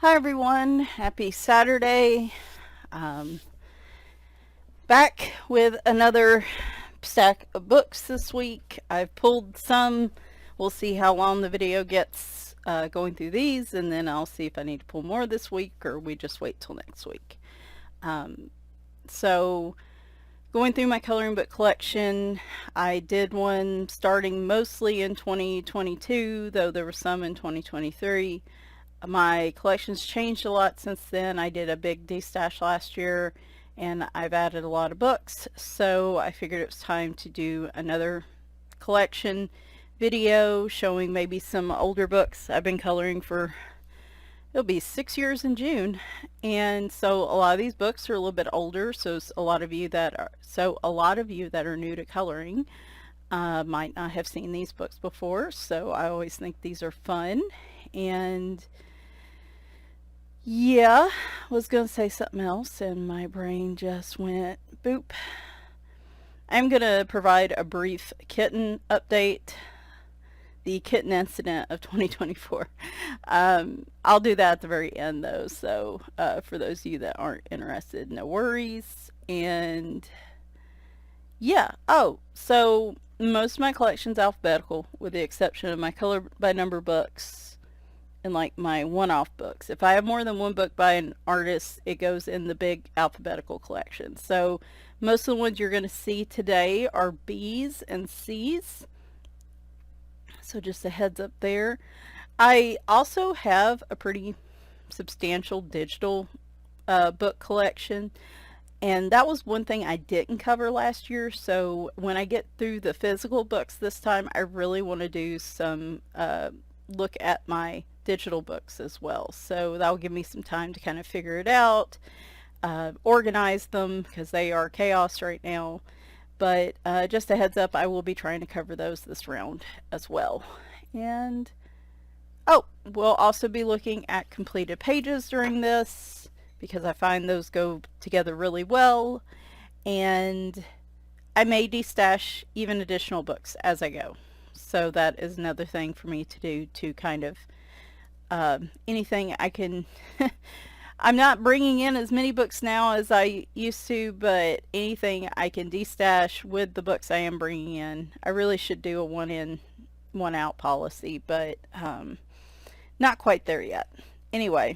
Hi everyone, happy Saturday. Um, Back with another stack of books this week. I've pulled some. We'll see how long the video gets going through these, and then I'll see if I need to pull more this week or we just wait till next week. So going through my coloring book collection, I did one starting mostly in 2022, though there were some in 2023. My collection's changed a lot since then. I did a big destash last year and I've added a lot of books, so I figured it was time to do another collection video showing maybe some older books I've been coloring for. It'll be 6 years in June, and so a lot of these books are a little bit older, so a lot of you that are new to coloring might not have seen these books before, so I always think these are fun. And yeah, I was going to say something else and my brain just went boop. I'm going to provide a brief Kitten update, the Kitten incident of 2024. I'll do that at the very end though, so for those of you that aren't interested, no worries. And yeah, so most of my collection's alphabetical with the exception of my color by number books and like my one-off books. If I have more than one book by an artist, it goes in the big alphabetical collection. So most of the ones you're going to see today are B's and C's. So just a heads up there. I also have a pretty substantial digital book collection, and that was one thing I didn't cover last year. So when I get through the physical books this time, I really want to do some look at my digital books as well. So that'll give me some time to kind of figure it out, organize them because they are chaos right now. But just a heads up, I will be trying to cover those this round as well. And we'll also be looking at completed pages during this because I find those go together really well. And I may destash even additional books as I go. So that is another thing for me to do, to kind of anything I can I'm not bringing in as many books now as I used to, but anything I can destash with the books I am bringing in. I really should do a one in one out policy, but not quite there yet. Anyway,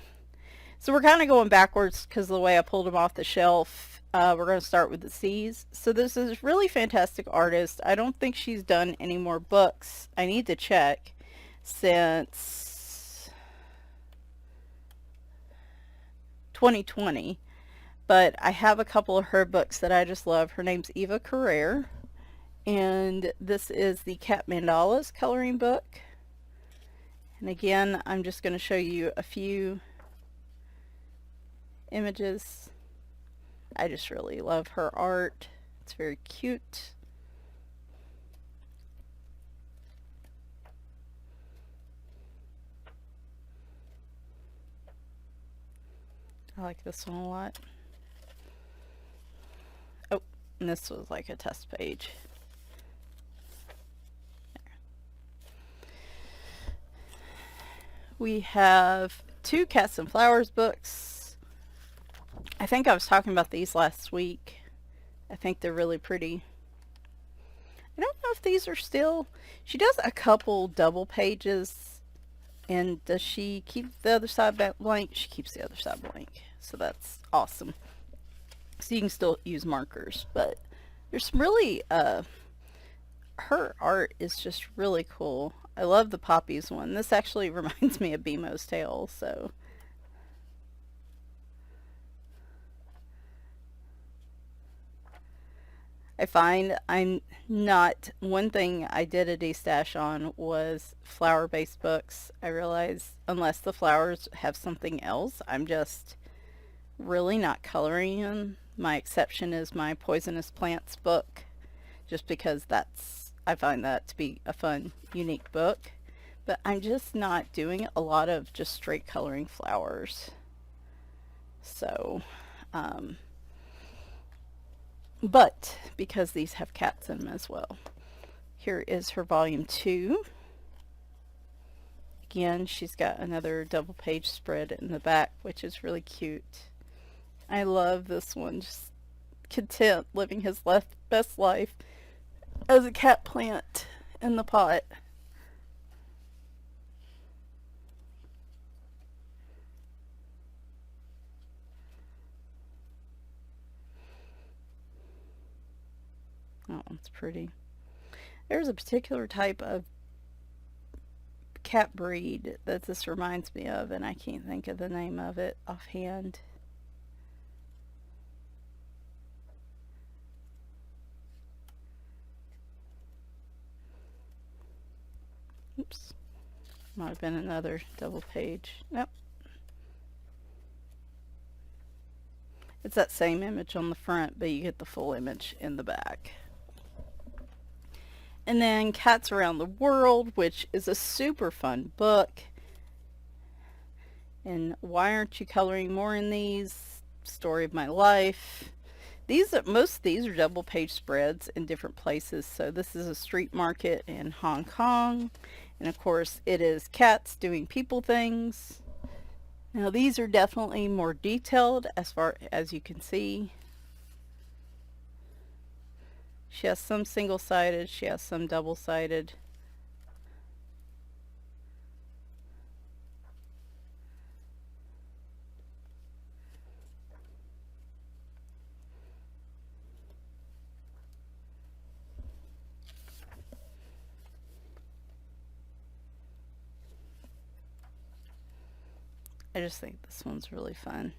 so we're kind of going backwards because of the way I pulled them off the shelf. We're going to start with the C's. So this is a really fantastic artist. I don't think she's done any more books. I need to check since 2020, but I have a couple of her books that I just love. Her name's Eva Carrere, and this is the Cat Mandalas coloring book. And again, I'm just going to show you a few images. I just really love her art. It's very cute. I like this one a lot. Oh, and this was like a test page. There. We have two Cats and Flowers books. I think I was talking about these last week. I think they're really pretty. I don't know if these are still... She does a couple double pages. And does she keep the other side blank? She keeps the other side blank. So that's awesome. So you can still use markers, but there's some really her art is just really cool. I love the poppies one. This actually reminds me of BMO's Tale, so I find I'm not... One thing I did a destash on was flower-based books. I realize unless the flowers have something else, I'm just really not coloring them. My exception is my Poisonous Plants book, just because I find that to be a fun, unique book. But I'm just not doing a lot of just straight coloring flowers. So, but because these have cats in them as well. Here is her volume 2. Again, she's got another double page spread in the back, which is really cute. I love this one. Just content, living his best life as a cat plant in the pot. That one's pretty. There's a particular type of cat breed that this reminds me of, and I can't think of the name of it offhand. Oops. Might have been another double page. Nope. It's that same image on the front, but you get the full image in the back. And then Cats Around the World, which is a super fun book. And Why Aren't You Coloring More in These? Story of My Life. Most of these are double page spreads in different places. So this is a street market in Hong Kong. And of course it is cats doing people things. Now these are definitely more detailed as far as you can see. She has some single-sided, she has some double-sided. I just think this one's really fun.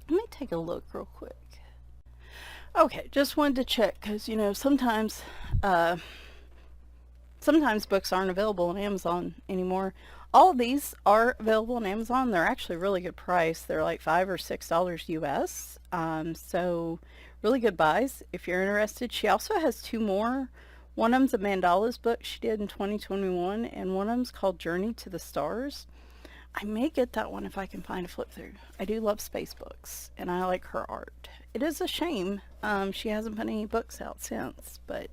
Let me take a look real quick. Okay, just wanted to check because, you know, sometimes books aren't available on Amazon anymore. All of these are available on Amazon. They're actually really good price. They're like $5 or $6 US. So really good buys if you're interested. She also has two more. One of them's a Mandala's book she did in 2021, and one of them's called Journey to the Stars. I may get that one if I can find a flip through. I do love space books, and I like her art. It is a shame she hasn't put any books out since, but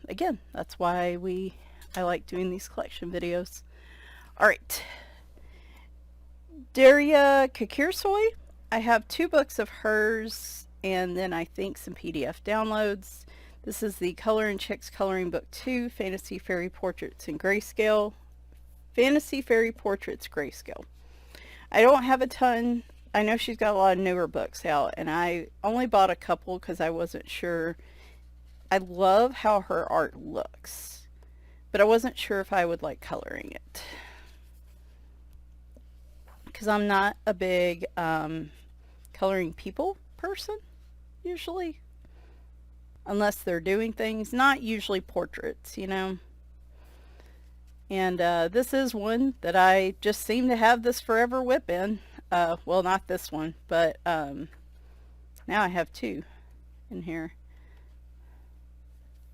again, that's why I like doing these collection videos. All right, Daria Kakirsoy. I have 2 books of hers, and then I think some PDF downloads. This is the Color and Chicks Coloring Book 2, Fantasy Fairy Portraits in Grayscale. Fantasy Fairy Portraits Grayscale. I don't have a ton. I know she's got a lot of newer books out, and I only bought a couple because I wasn't sure. I love how her art looks, but I wasn't sure if I would like coloring it, because I'm not a big coloring people person usually, unless they're doing things, not usually portraits, you know. And this is one that I just seem to have this forever whip in. Well, not this one, but now I have 2 in here.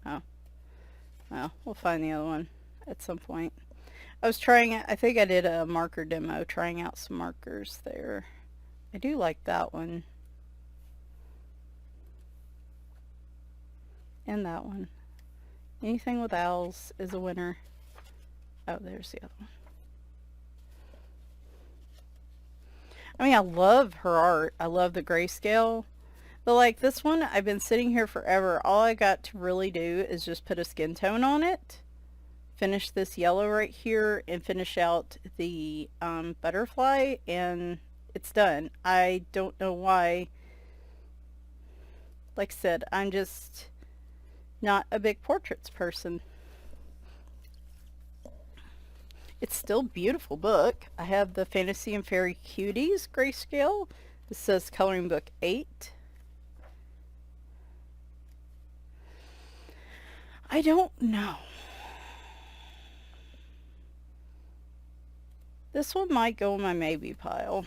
Oh, well, we'll find the other one at some point. I was trying it. I think I did a marker demo, trying out some markers there. I do like that one. And that one. Anything with owls is a winner. Oh, there's the other one. I mean, I love her art. I love the grayscale. But like this one, I've been sitting here forever. All I got to really do is just put a skin tone on it. Finish this yellow right here and finish out the butterfly, and it's done. I don't know why. Like I said, I'm just not a big portraits person. It's still a beautiful book. I have the Fantasy and Fairy Cuties grayscale. This says Coloring Book 8. I don't know. This one might go in my maybe pile.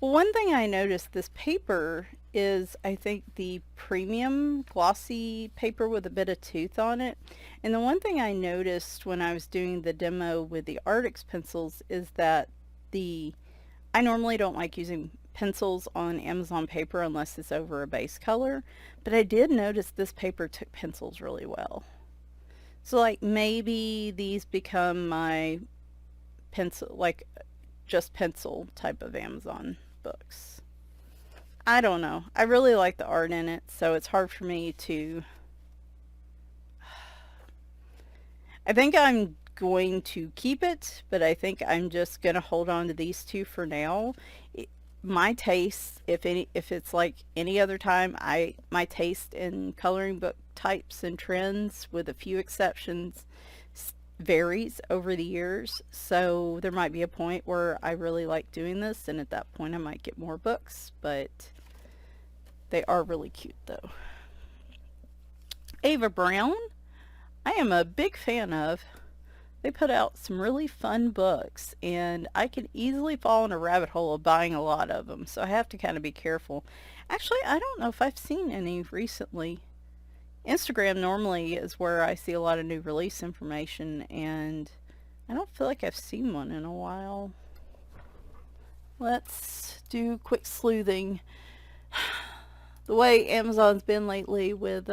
Well, one thing I noticed, this paper is, I think, the premium glossy paper with a bit of tooth on it. And the one thing I noticed when I was doing the demo with the Artix pencils is that the I normally don't like using pencils on Amazon paper unless it's over a base color, but I did notice this paper took pencils really well. So like maybe these become my pencil, like just pencil type of Amazon books. I don't know. I really like the art in it, so it's hard for me to. I think I'm going to keep it, but I think I'm just going to hold on to these two for now. My taste, if it's like any other time, my taste in coloring book types and trends, with a few exceptions, varies over the years. So there might be a point where I really like doing this, and at that point I might get more books, but they are really cute though. Ava Brown, I am a big fan of. They put out some really fun books, and I can easily fall in a rabbit hole of buying a lot of them, so I have to kind of be careful. Actually, I don't know if I've seen any recently. Instagram normally is where I see a lot of new release information, and I don't feel like I've seen one in a while. Let's do quick sleuthing. The way Amazon's been lately with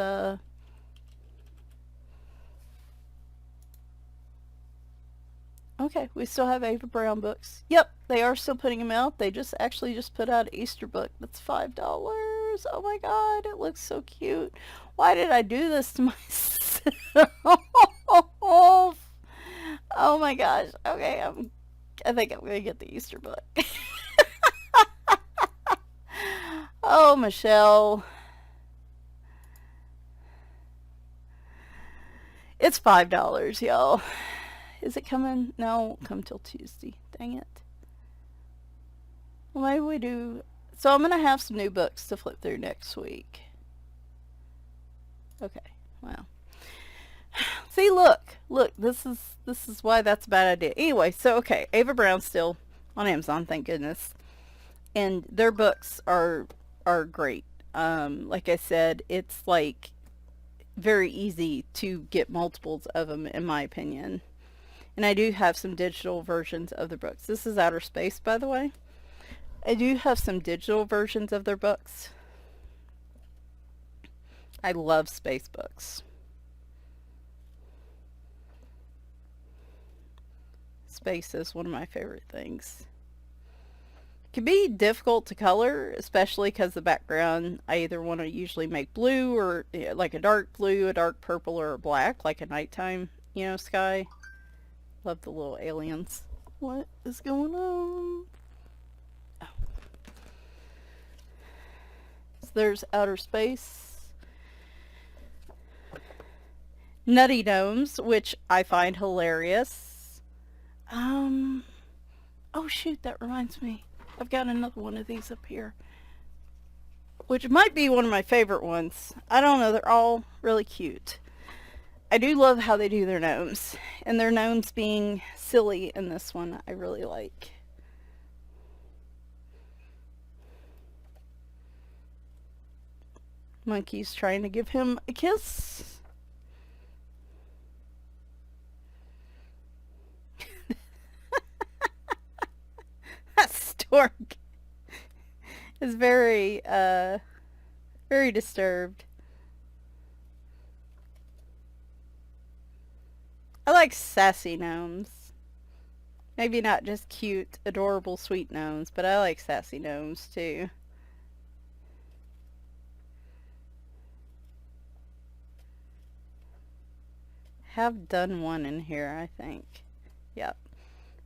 okay, we still have Ava Brown books. Yep, they are still putting them out. They just actually just put out an Easter book that's $5. Oh my god, it looks so cute. Why did I do this to myself? Oh my gosh. Okay, I think I'm gonna get the Easter book. Oh, Michelle. It's $5, y'all. Is it coming? No, it won't come till Tuesday. Dang it. Well, maybe we do. So I'm going to have some new books to flip through next week. Okay, well. See, look. Look, this is why that's a bad idea. Anyway, so okay, Ava Brown's still on Amazon, thank goodness. And their books are great. Like I said, it's like very easy to get multiples of them, in my opinion. And I do have some digital versions of their books. This is Outer Space, by the way. I do have some digital versions of their books. I love space books. Space is one of my favorite things. It can be difficult to color, especially because the background, I either want to usually make blue, or like a dark blue, a dark purple, or a black, like a nighttime, sky. Love the little aliens. What is going on? Oh. So there's Outer Space. Nutty Gnomes, which I find hilarious. Oh shoot, that reminds me. I've got another one of these up here, which might be one of my favorite ones. I don't know, they're all really cute. I do love how they do their gnomes, and their gnomes being silly in this one, I really like. Monkey's trying to give him a kiss. That stork is very disturbed. I like sassy gnomes. Maybe not just cute, adorable, sweet gnomes, but I like sassy gnomes too. Have done one in here, I think. Yep.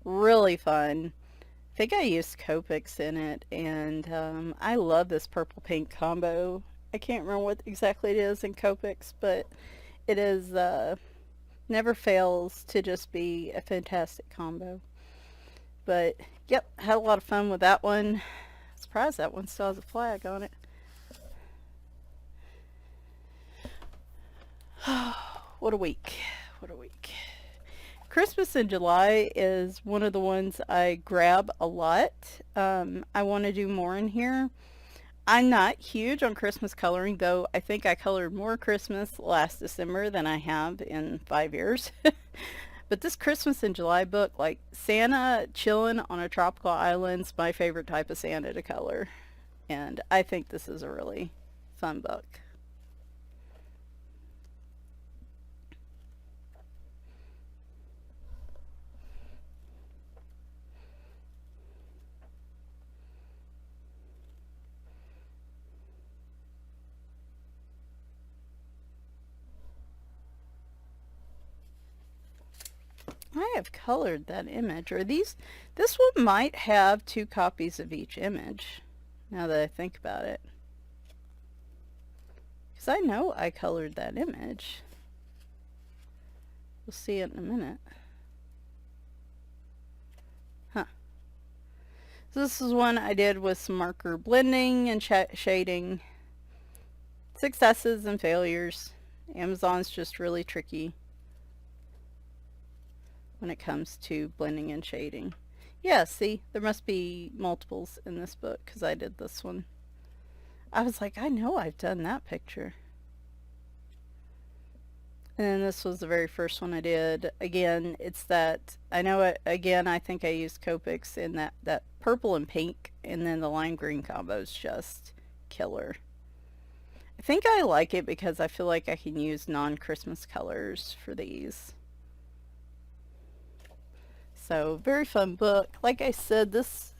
Really fun. I think I used Copics in it, and I love this purple pink combo. I can't remember what exactly it is in Copics, but it is never fails to just be a fantastic combo. But yep, had a lot of fun with that one. Surprised that one still has a flag on it. What a week. What a week. Christmas in July is one of the ones I grab a lot. I want to do more in here. I'm not huge on Christmas coloring, though I think I colored more Christmas last December than I have in 5 years. But this Christmas in July book, like Santa chilling on a tropical island's my favorite type of Santa to color. And I think this is a really fun book. I have colored that image, or this one might have 2 copies of each image, now that I think about it. Because I know I colored that image. We'll see it in a minute. Huh. So this is one I did with some marker blending and shading. Successes and failures. Amazon's just really tricky when it comes to blending and shading. Yeah, see, there must be multiples in this book because I did this one. I was like, I know I've done that picture. And this was the very first one I did. Again, it's that, I know it, again, I think I used Copics in that purple and pink, and then the lime green combo is just killer. I think I like it because I feel like I can use non-Christmas colors for these. So, very fun book. Like I said, this,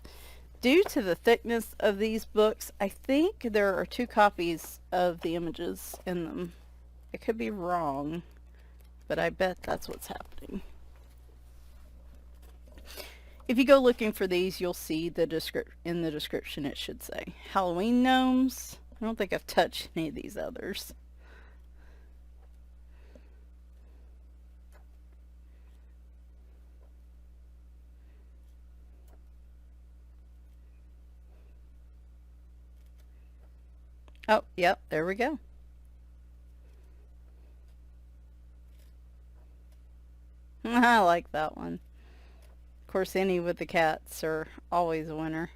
due to the thickness of these books, I think there are 2 copies of the images in them. I could be wrong, but I bet that's what's happening. If you go looking for these, you'll see in the description it should say Halloween gnomes. I don't think I've touched any of these others. Oh, yep, there we go. I like that one. Of course, any with the cats are always a winner.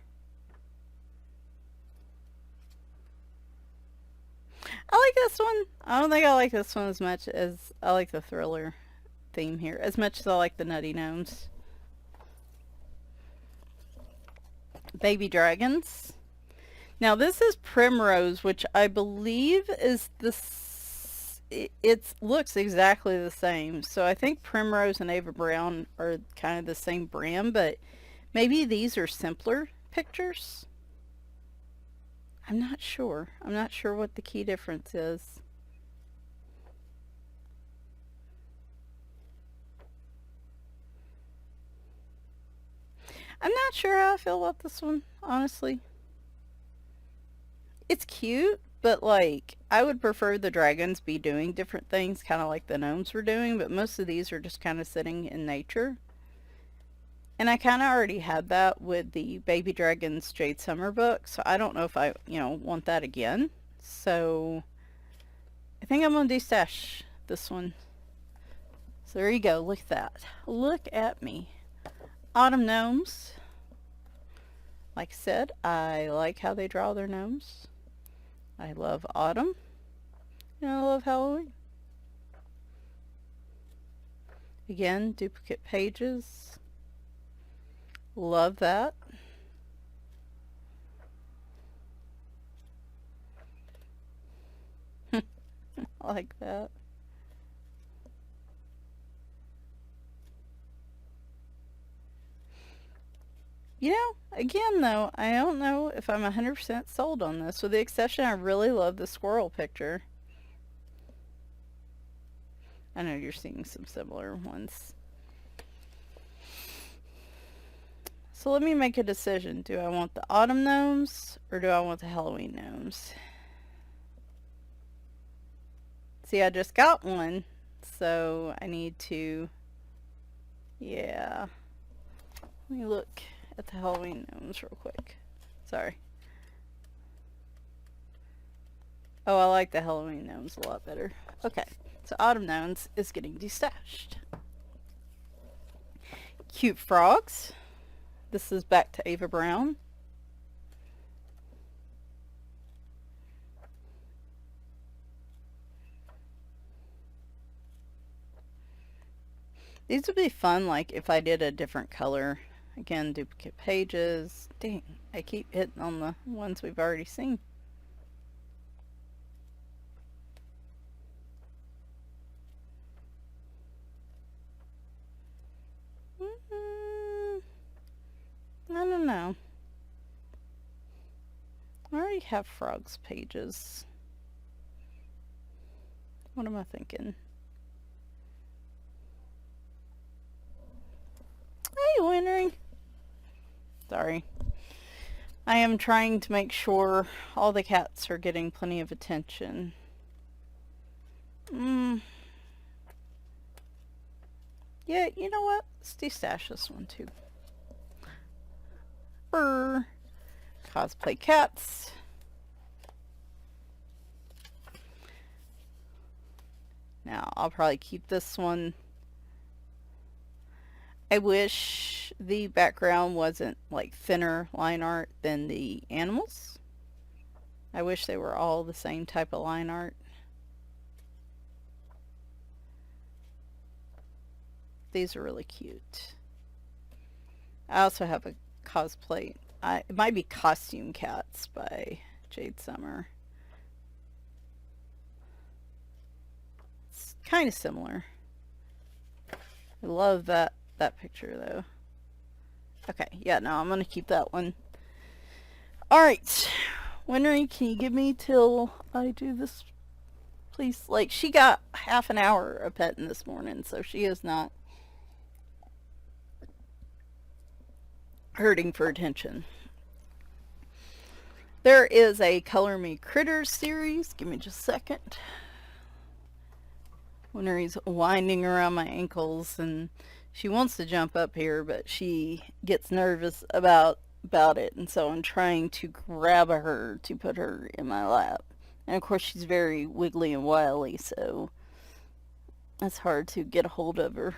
I like this one. I don't think I like this one as much as I like the thriller theme here, as much as I like the nutty gnomes. Baby dragons. Now this is Primrose, which I believe is this. It looks exactly the same. So I think Primrose and Ava Brown are kind of the same brand, but maybe these are simpler pictures. I'm not sure. I'm not sure what the key difference is. I'm not sure how I feel about this one, honestly. It's cute, but like, I would prefer the dragons be doing different things, kind of like the gnomes were doing, but most of these are just kind of sitting in nature. And I kind of already had that with the Baby Dragons Jade Summer book, so I don't know if I, want that again. So, I think I'm going to destash this one. So there you go, look at that. Look at me. Autumn gnomes. Like I said, I like how they draw their gnomes. I love autumn, and I love Halloween. Again, duplicate pages. Love that. I like that. Again though, I don't know if I'm 100% sold on this, with the exception I really love the squirrel picture. I know you're seeing some similar ones. So let me make a decision. Do I want the autumn gnomes or do I want the Halloween gnomes? See, I just got one, so I need to, yeah. Let me look at the Halloween gnomes real quick. Sorry. Oh, I like the Halloween gnomes a lot better. Okay, so autumn gnomes is getting destashed. Cute frogs. This is back to Ava Brown. These would be fun, like, if I did a different color. Again, duplicate pages. Dang, I keep hitting on the ones we've already seen. I don't know. I already have frogs pages. What am I thinking? Hey, Wintering. Sorry. I am trying to make sure all the cats are getting plenty of attention. Yeah, you know what? Let's destash this one too. Brr. Cosplay cats. Now, I'll probably keep this one. I wish the background wasn't like thinner line art than the animals. I wish they were all the same type of line art. These are really cute. I also have a cosplay. It might be Costume Cats by Jade Summer. It's kind of similar. I love that picture though. Okay, yeah, no, I'm gonna keep that one. Alright, Winry, can you give me till I do this, please? Like, she got half an hour of petting this morning, so she is not hurting for attention. There is a Color Me Critters series. Give me just a second. Winry's winding around my ankles, and she wants to jump up here, but she gets nervous about it, and so I'm trying to grab her to put her in my lap. And of course she's very wiggly and wily, so it's hard to get a hold of her.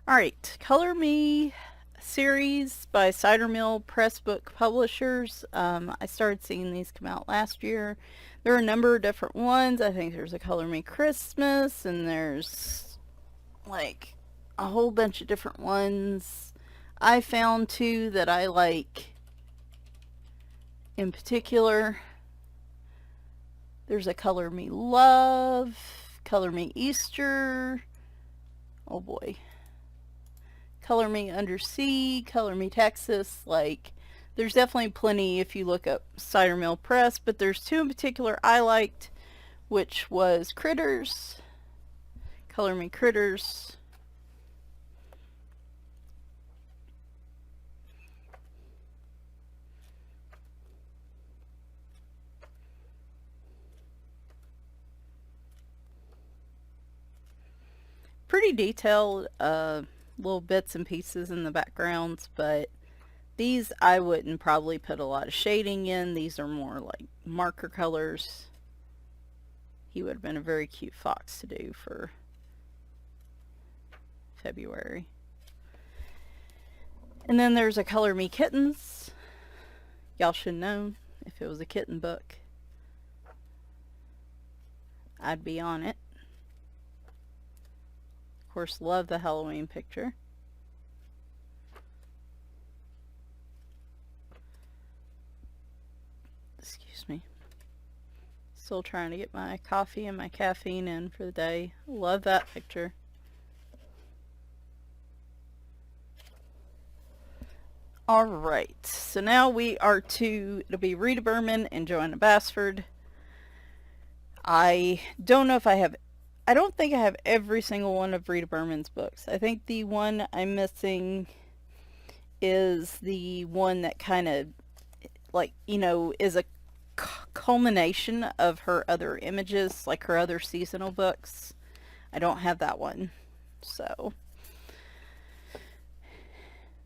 Alright, Color Me series by Cider Mill Press Book Publishers. I started seeing these come out last year. There are a number of different ones. I think there's a Color Me Christmas, and there's like a whole bunch of different ones. I found two that I like in particular. There's a Color Me Love, Color Me Easter, oh boy, Color Me Undersea, Color Me Texas. Like, there's definitely plenty if you look up Cider Mill Press, but there's two in particular I liked, which was Critters, Color Me Critters. Pretty detailed little bits and pieces in the backgrounds, but these I wouldn't probably put a lot of shading in. These are more like marker colors. He would have been a very cute fox to do for February. And then there's a Color Me Kittens. Y'all should know, if it was a kitten book, I'd be on it. Of course, love the Halloween picture. Excuse me. Still trying to get my coffee and my caffeine in for the day. Love that picture. Alright, so now we are it'll be Rita Berman and Joanna Basford. I don't know if I don't think I have every single one of Rita Berman's books. I think the one I'm missing is the one that kind of, like, you know, is a culmination of her other images, like her other seasonal books. I don't have that one. So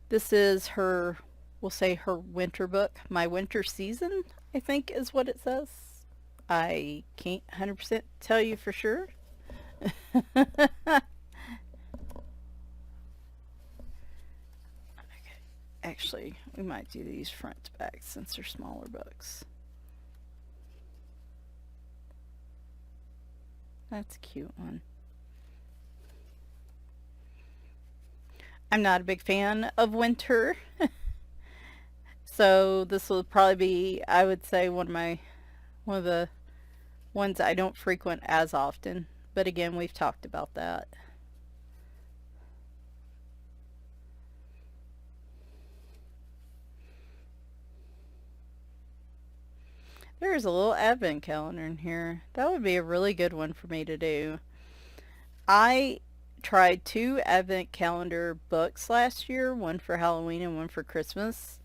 this is her, we'll say her winter book, My Winter Season, I think is what it says. I can't 100% tell you for sure. Actually, we might do these front to back since they're smaller books. That's a cute one. I'm not a big fan of winter. So this will probably be, I would say, one of the ones I don't frequent as often. But again, we've talked about that. There's a little advent calendar in here. That would be a really good one for me to do. I tried 2 advent calendar books last year, one for Halloween and one for Christmas,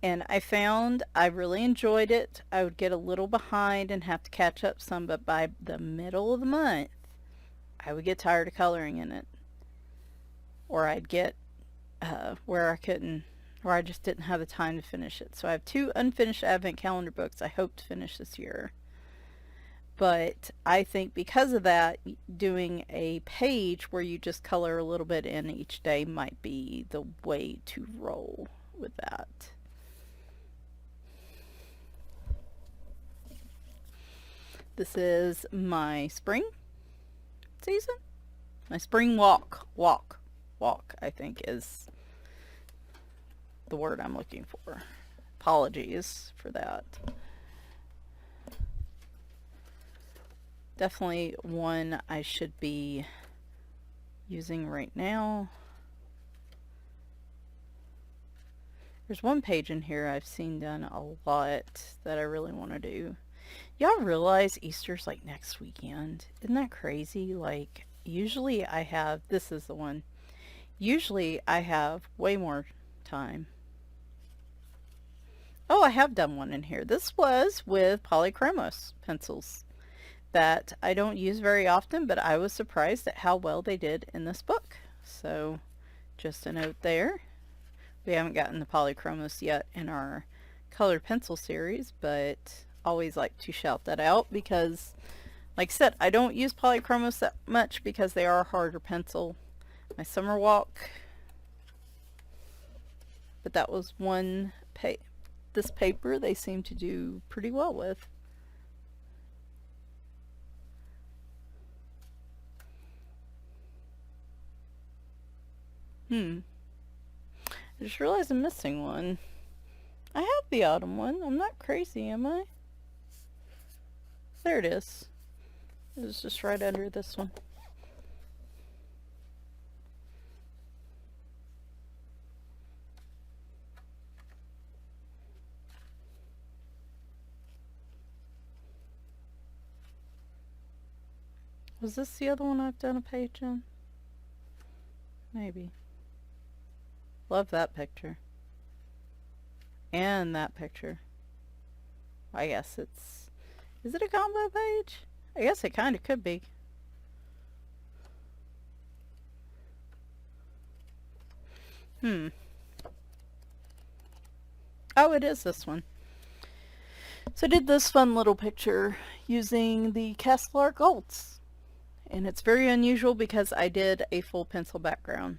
and I found I really enjoyed it. I would get a little behind and have to catch up some, but by the middle of the month, I would get tired of coloring in it. Or I'd get where I couldn't, or I just didn't have the time to finish it. So I have 2 unfinished advent calendar books I hope to finish this year. But I think because of that, doing a page where you just color a little bit in each day might be the way to roll with that. This is my spring season. My spring walk, I think is the word I'm looking for. Apologies for that. Definitely one I should be using right now. There's one page in here I've seen done a lot that I really want to do. Y'all realize Easter's like next weekend? Isn't that crazy? Like, usually I have, this is the one. Usually I have way more time. Oh, I have done one in here. This was with polychromos pencils that I don't use very often, but I was surprised at how well they did in this book. So just a note there. We haven't gotten the polychromos yet in our colored pencil series, but always like to shout that out because, like I said, I don't use polychromos that much because they are a harder pencil. My summer walk, but that was one this paper they seem to do pretty well with. I just realized I'm missing one. I have the autumn one. I'm not crazy, am I? There it is. It was just right under this one. Was this the other one I've done a page in? Maybe. Love that picture. And that picture. I guess it's... Is it a combo page? I guess it kind of could be. Oh, it is this one. So I did this fun little picture using the Castle Art Golds. And it's very unusual because I did a full pencil background.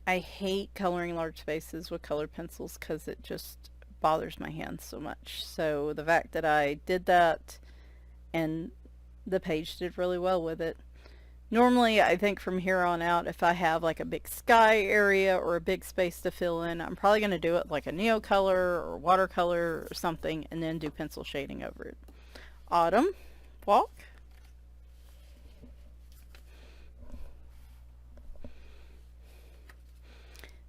I hate coloring large spaces with colored pencils because it just bothers my hands so much. So the fact that I did that and the page did really well with it. Normally, I think from here on out, if I have like a big sky area or a big space to fill in, I'm probably going to do it like a neocolor or watercolor or something and then do pencil shading over it. Autumn walk.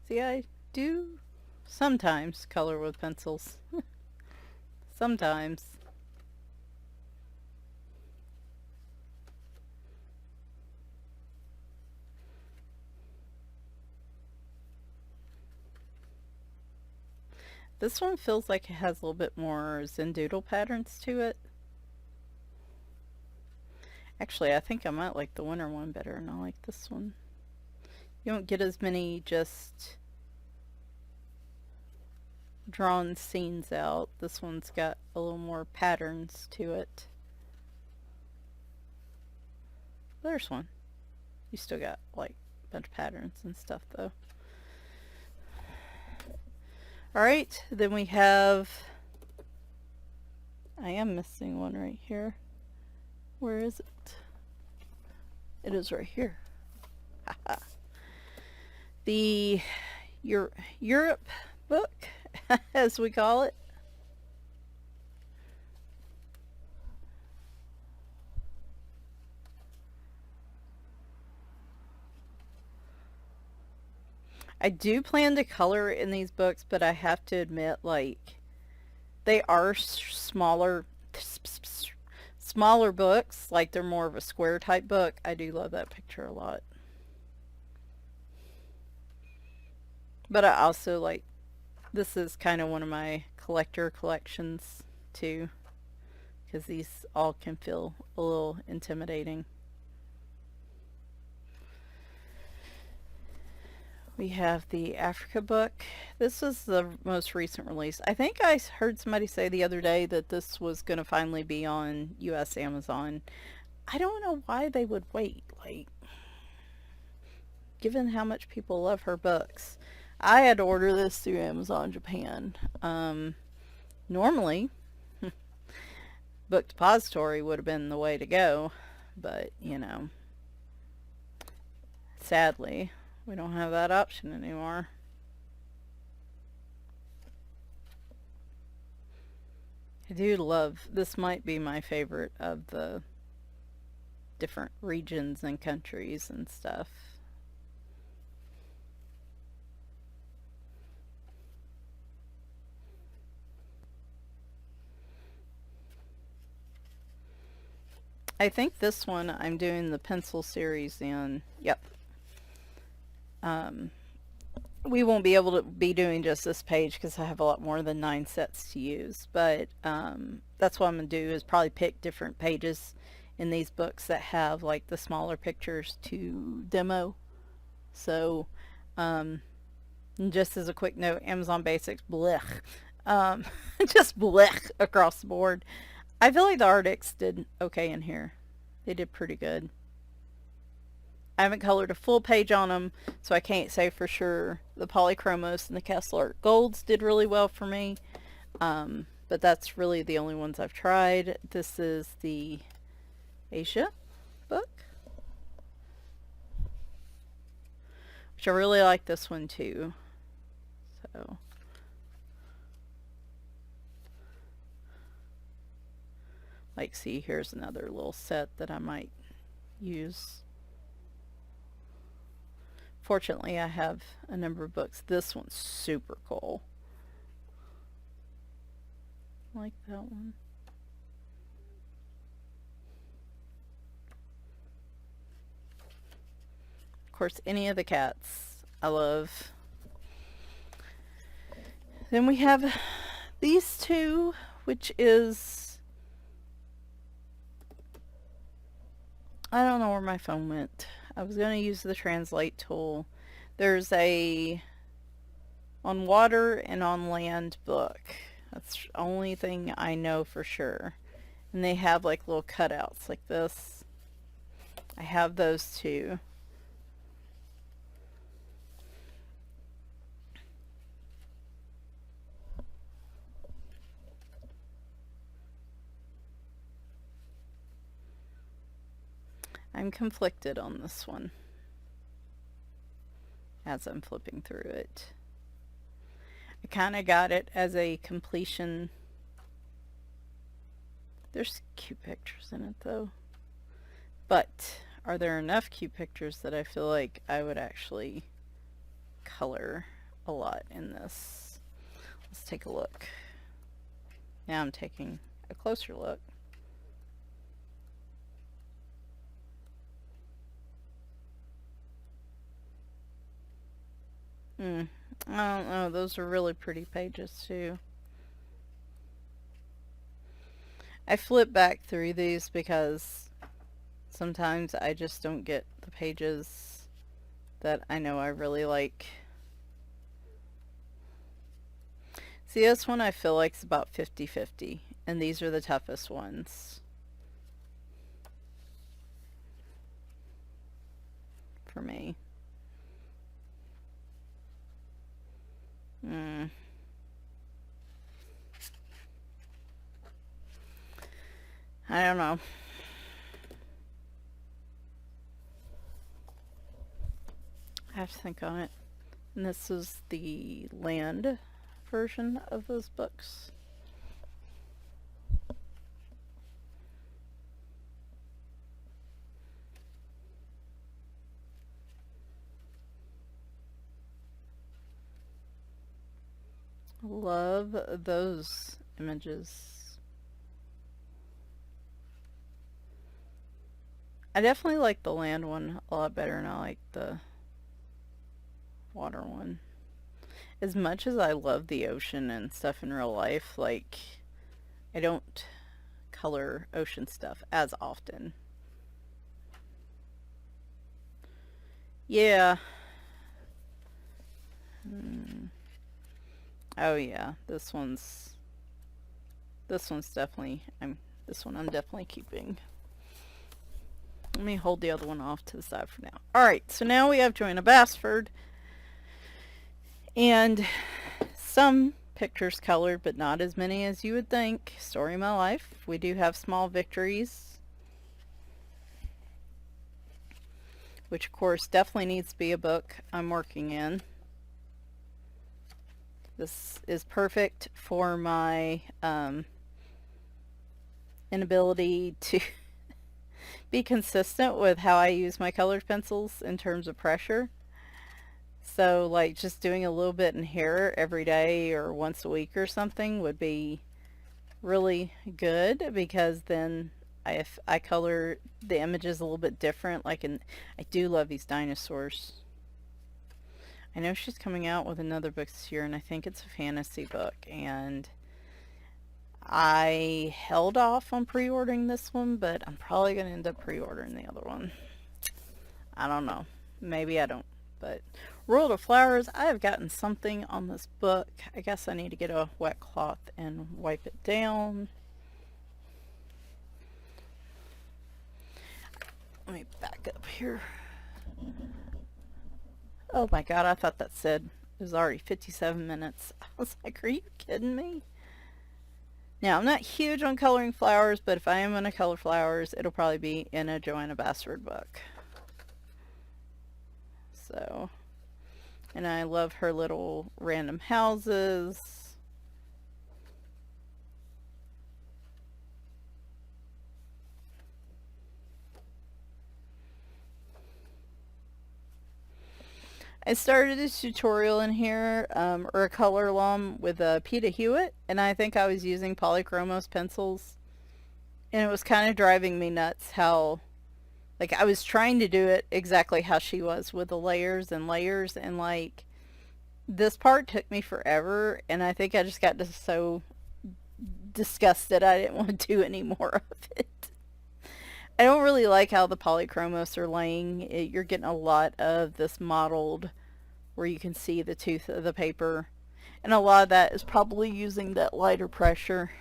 See, I do sometimes color with pencils. Sometimes. This one feels like it has a little bit more Zendoodle patterns to it. Actually, I think I might like the winter one better, and I like this one. You don't get as many just drawn scenes out. This one's got a little more patterns to it. There's one. You still got like a bunch of patterns and stuff though. Alright, then we have, I am missing one right here. Where is it? It is right here. The Europe book, as we call it. I do plan to color in these books, but I have to admit, like, they are smaller books. Like, they're more of a square type book. I do love that picture a lot. But I also like, this is kind of one of my collector collections too, because these all can feel a little intimidating. We have the Africa book. This was the most recent release. I think I heard somebody say the other day that this was going to finally be on US Amazon. I don't know why they would wait. Like, given how much people love her books. I had to order this through Amazon Japan. Normally, Book Depository would have been the way to go, but, you know, sadly, we don't have that option anymore. I do love, this might be my favorite of the different regions and countries and stuff. I think this one I'm doing the pencil series in. Yep. We won't be able to be doing just this page because I have a lot more than 9 sets to use, but that's what I'm going to do, is probably pick different pages in these books that have like the smaller pictures to demo. So just as a quick note, Amazon Basics, blech. Just blech across the board. I feel like the Arctics did okay in here. They did pretty good. I haven't colored a full page on them, so I can't say for sure. The Polychromos and the Castle Art Golds did really well for me, but that's really the only ones I've tried. This is the Asia book, which I really like this one too. So, like, see, here's another little set that I might use. Fortunately, I have a number of books. This one's super cool. I like that one. Of course, any of the cats I love. Then we have these two, which is, I don't know where my phone went. I was going to use the translate tool. There's a on water and on land book. That's the only thing I know for sure. And they have like little cutouts like this. I have those too. I'm conflicted on this one as I'm flipping through it. I kind of got it as a completion. There's cute pictures in it though. But are there enough cute pictures that I feel like I would actually color a lot in this? Let's take a look. Now I'm taking a closer look. I don't know. Those are really pretty pages too. I flip back through these because sometimes I just don't get the pages that I know I really like. See, this one I feel like is about 50-50, and these are the toughest ones for me. I don't know. I have to think on it. And this is the land version of those books. Love those images. I definitely like the land one a lot better than I like the water one. As much as I love the ocean and stuff in real life, like, I don't color ocean stuff as often. Yeah. Oh yeah, this one's definitely this one I'm definitely keeping. Let me hold the other one off to the side for now. Alright, so now we have Joanna Basford. And some pictures colored, but not as many as you would think. Story of my life. We do have small victories, which of course definitely needs to be a book I'm working in. This is perfect for my inability to be consistent with how I use my colored pencils in terms of pressure. So like just doing a little bit in here every day or once a week or something would be really good, because then if I color the images a little bit different, like I do love these dinosaurs. I know she's coming out with another book this year, and I think it's a fantasy book, and I held off on pre-ordering this one, but I'm probably going to end up pre-ordering the other one. I don't know. Maybe I don't. But World of Flowers, I have gotten something on this book. I guess I need to get a wet cloth and wipe it down. Let me back up here. Oh my god, I thought that said it was already 57 minutes. I was like, are you kidding me? Now, I'm not huge on coloring flowers, but if I am going to color flowers, it'll probably be in a Joanna Basford book. So, and I love her little random houses. I started a tutorial in here, or a color along with Peter Hewitt, and I think I was using Polychromos pencils, and it was kind of driving me nuts how, like, I was trying to do it exactly how she was with the layers, and like, this part took me forever, and I think I just got just so disgusted I didn't want to do any more of it. I don't really like how the polychromos are laying. You're getting a lot of this mottled where you can see the tooth of the paper. And a lot of that is probably using that lighter pressure.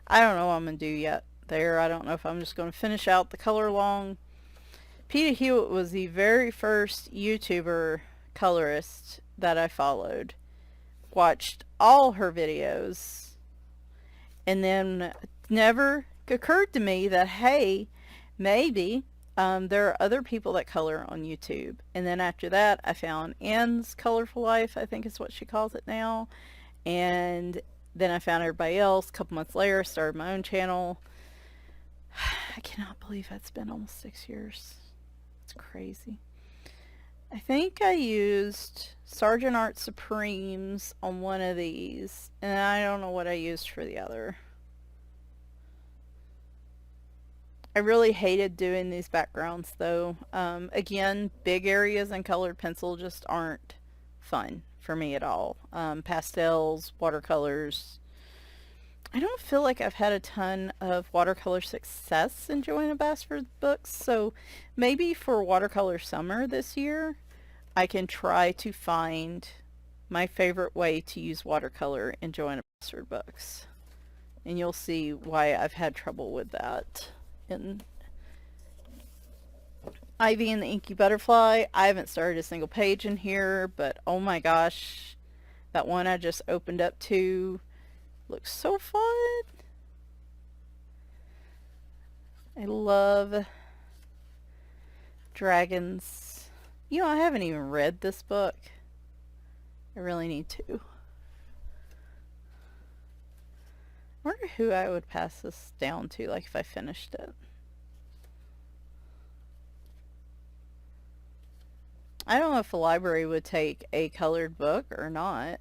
I don't know what I'm going to do yet there. I don't know if I'm just going to finish out the color along. Peter Hewitt was the very first YouTuber colorist that I followed. Watched all her videos. And then never occurred to me that, hey, maybe there are other people that color on YouTube. And then after that, I found Anne's Colorful Life, I think is what she calls it now. And then I found everybody else. A couple months later, started my own channel. I cannot believe it's been almost 6 years. It's crazy. I think I used Sergeant Art Supremes on one of these, and I don't know what I used for the other. I really hated doing these backgrounds though. Again, big areas and colored pencil just aren't fun for me at all. Pastels, watercolors. I don't feel like I've had a ton of watercolor success in Joanna Basford books, so maybe for watercolor summer this year, I can try to find my favorite way to use watercolor in Joanna Basford books. And you'll see why I've had trouble with that. In Ivy and the Inky Butterfly, I haven't started a single page in here, but oh my gosh, that one I just opened up to looks so fun. I love dragons. You know, I haven't even read this book. I really need to. I wonder who I would pass this down to, like if I finished it. I don't know if the library would take a colored book or not.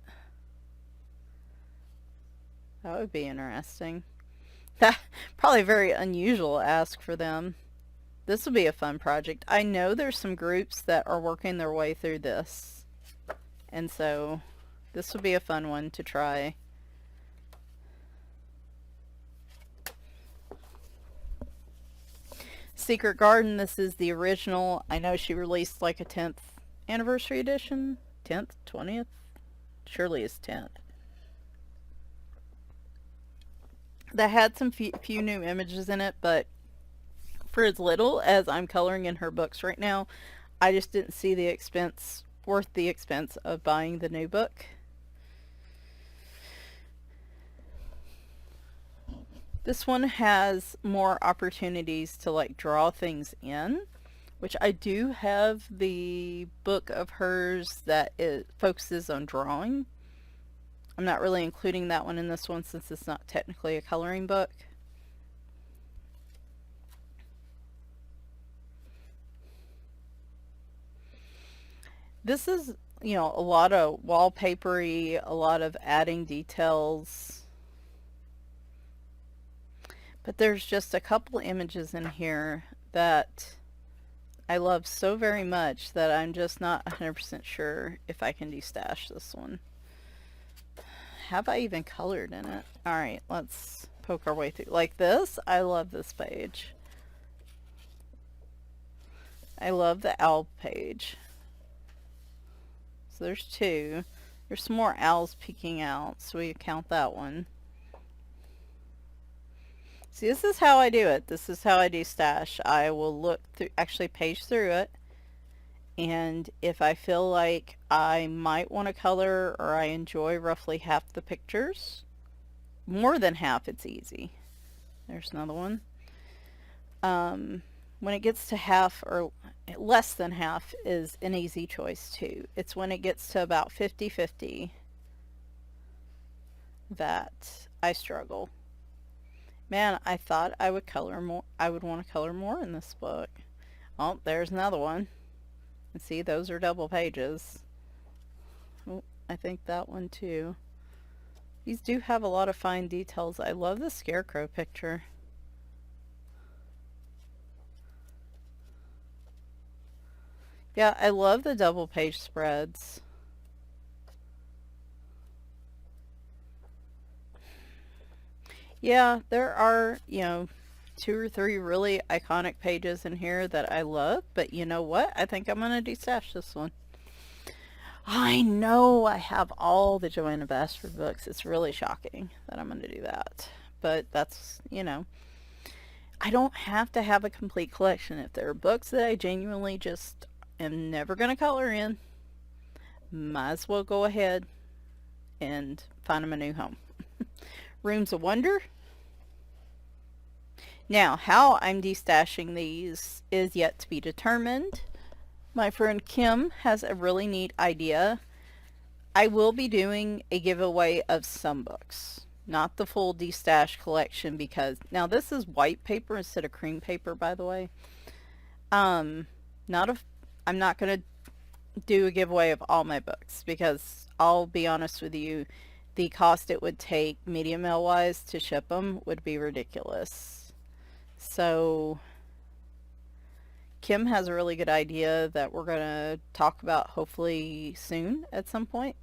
That would be interesting. Probably very unusual ask for them. This will be a fun project. I know there's some groups that are working their way through this. And so this would be a fun one to try. Secret Garden, this is the original. I know she released like a 10th anniversary edition. 10th? 20th? Surely it's 10th. That had some few new images in it, but for as little as I'm coloring in her books right now, I just didn't see the expense, worth the expense of buying the new book. This one has more opportunities to like draw things in, which I do have the book of hers that it focuses on drawing. I'm not really including that one in this one since it's not technically a coloring book. This is, you know, a lot of wallpapery, a lot of adding details. But there's just a couple images in here that I love so very much that I'm just not 100% sure if I can destash this one. Have I even colored in it? Alright, let's poke our way through. Like this, I love this page. I love the owl page. So there's two. There's some more owls peeking out, so we count that one. See, this is how I do it. This is how I do stash. I will look through, actually page through it, and if I feel like I might want to color or I enjoy roughly half the pictures, more than half, it's easy. There's another one. When it gets to half or less than half is an easy choice too. It's when it gets to about 50-50 that I struggle. Man, I thought I would color more. I would want to color more in this book. Oh, there's another one. And see, those are double pages. Oh, I think that one too. These do have a lot of fine details. I love the scarecrow picture. Yeah, I love the double page spreads. Yeah, there are, you know, 2 or 3 really iconic pages in here that I love, but you know what? I think I'm going to destash this one. I know I have all the Joanna Bashford books. It's really shocking that I'm going to do that. But that's, you know, I don't have to have a complete collection. If there are books that I genuinely just am never going to color in, might as well go ahead and find them a new home. Rooms of Wonder. Now, how I'm destashing these is yet to be determined. My friend Kim has a really neat idea. I will be doing a giveaway of some books, not the full destash collection, because now this is white paper instead of cream paper, by the way. I'm not going to do a giveaway of all my books because I'll be honest with you, the cost it would take medium mail wise to ship them would be ridiculous. So Kim has a really good idea that we're going to talk about hopefully soon at some point.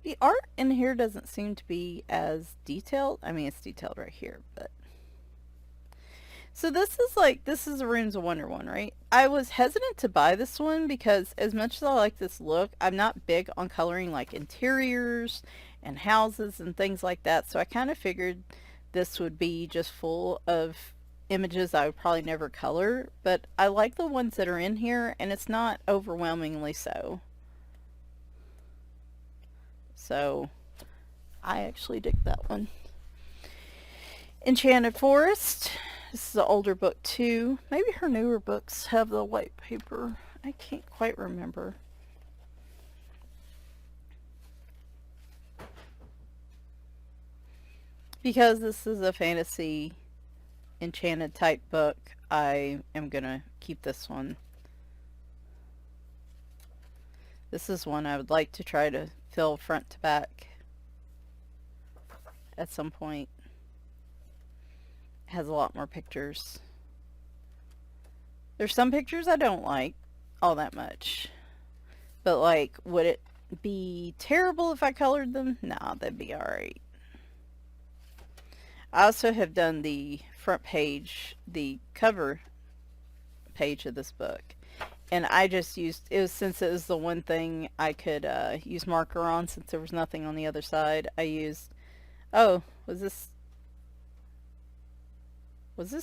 The art in here doesn't seem to be as detailed. I mean, it's detailed right here, but so this is a Rooms of Wonder one, right? I was hesitant to buy this one because as much as I like this look, I'm not big on coloring like interiors and houses and things like that. So I kind of figured this would be just full of images I would probably never color. But I like the ones that are in here, and it's not overwhelmingly so. So I actually dig that one. Enchanted Forest. This is an older book too. Maybe her newer books have the white paper. I can't quite remember. Because this is a fantasy enchanted type book, I am gonna keep this one. This is one I would like to try to fill front to back at some point. It has a lot more pictures. There's some pictures I don't like all that much. But like, would it be terrible if I colored them? Nah, that'd be alright. I also have done the front page, the cover page of this book. And I just used, it was, since it was the one thing I could use marker on, since there was nothing on the other side, I used, oh, was this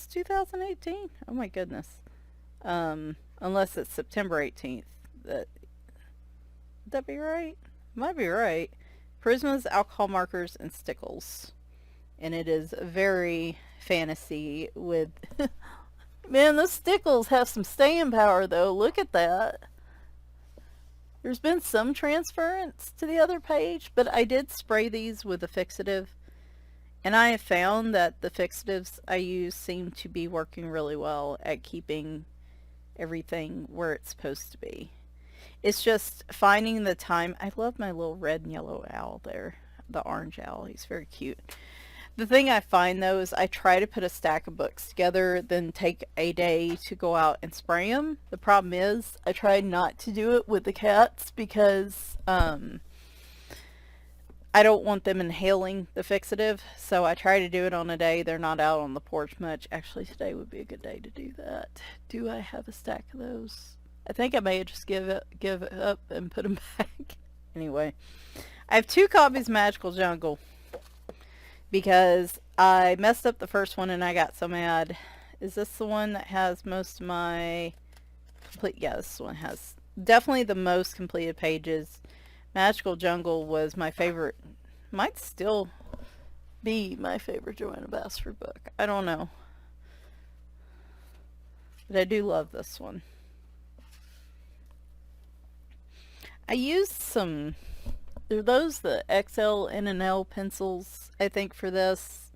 2018? Oh my goodness. Unless it's September 18th. Would that be right? Might be right. Prismas, alcohol markers, and stickles. And it is very fantasy with... Man, those stickles have some staying power, though. Look at that. There's been some transference to the other page, but I did spray these with a fixative. And I have found that the fixatives I use seem to be working really well at keeping everything where it's supposed to be. It's just finding the time. I love my little red and yellow owl there. The orange owl. He's very cute. The thing I find, though, is I try to put a stack of books together, then take a day to go out and spray them. The problem is I try not to do it with the cats because I don't want them inhaling the fixative, so I try to do it on a day they're not out on the porch much. Actually, today would be a good day to do that. Do I have a stack of those? I think I may have just give it up and put them back. Anyway, I have 2 copies of Magical Jungle because I messed up the first one and I got so mad. Is this the one that has most of my complete? Yeah, this one has definitely the most completed pages. Magical Jungle was my favorite, might still be my favorite Joanna Basford book. I don't know. But I do love this one. I used some, are those the XL N&L pencils, I think, for this.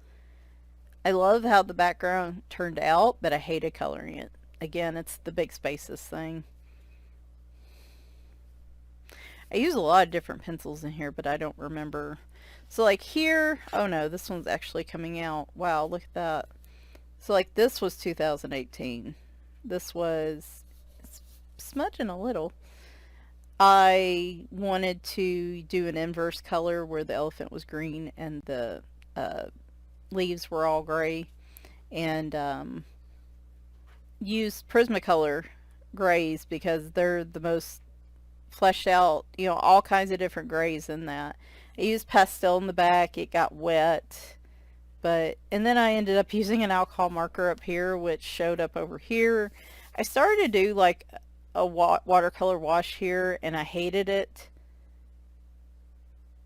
I love how the background turned out, but I hated coloring it. Again, it's the big spaces thing. I use a lot of different pencils in here, but I don't remember. So like here, oh no, this one's actually coming out. Wow, look at that. So like this was 2018. This was, it's smudging a little. I wanted to do an inverse color where the elephant was green and the leaves were all gray, and use Prismacolor grays because they're the most fleshed out, you know, all kinds of different grays in that. I used pastel in the back. It got wet, and then I ended up using an alcohol marker up here, which showed up over here. I started to do like a watercolor wash here, and I hated it.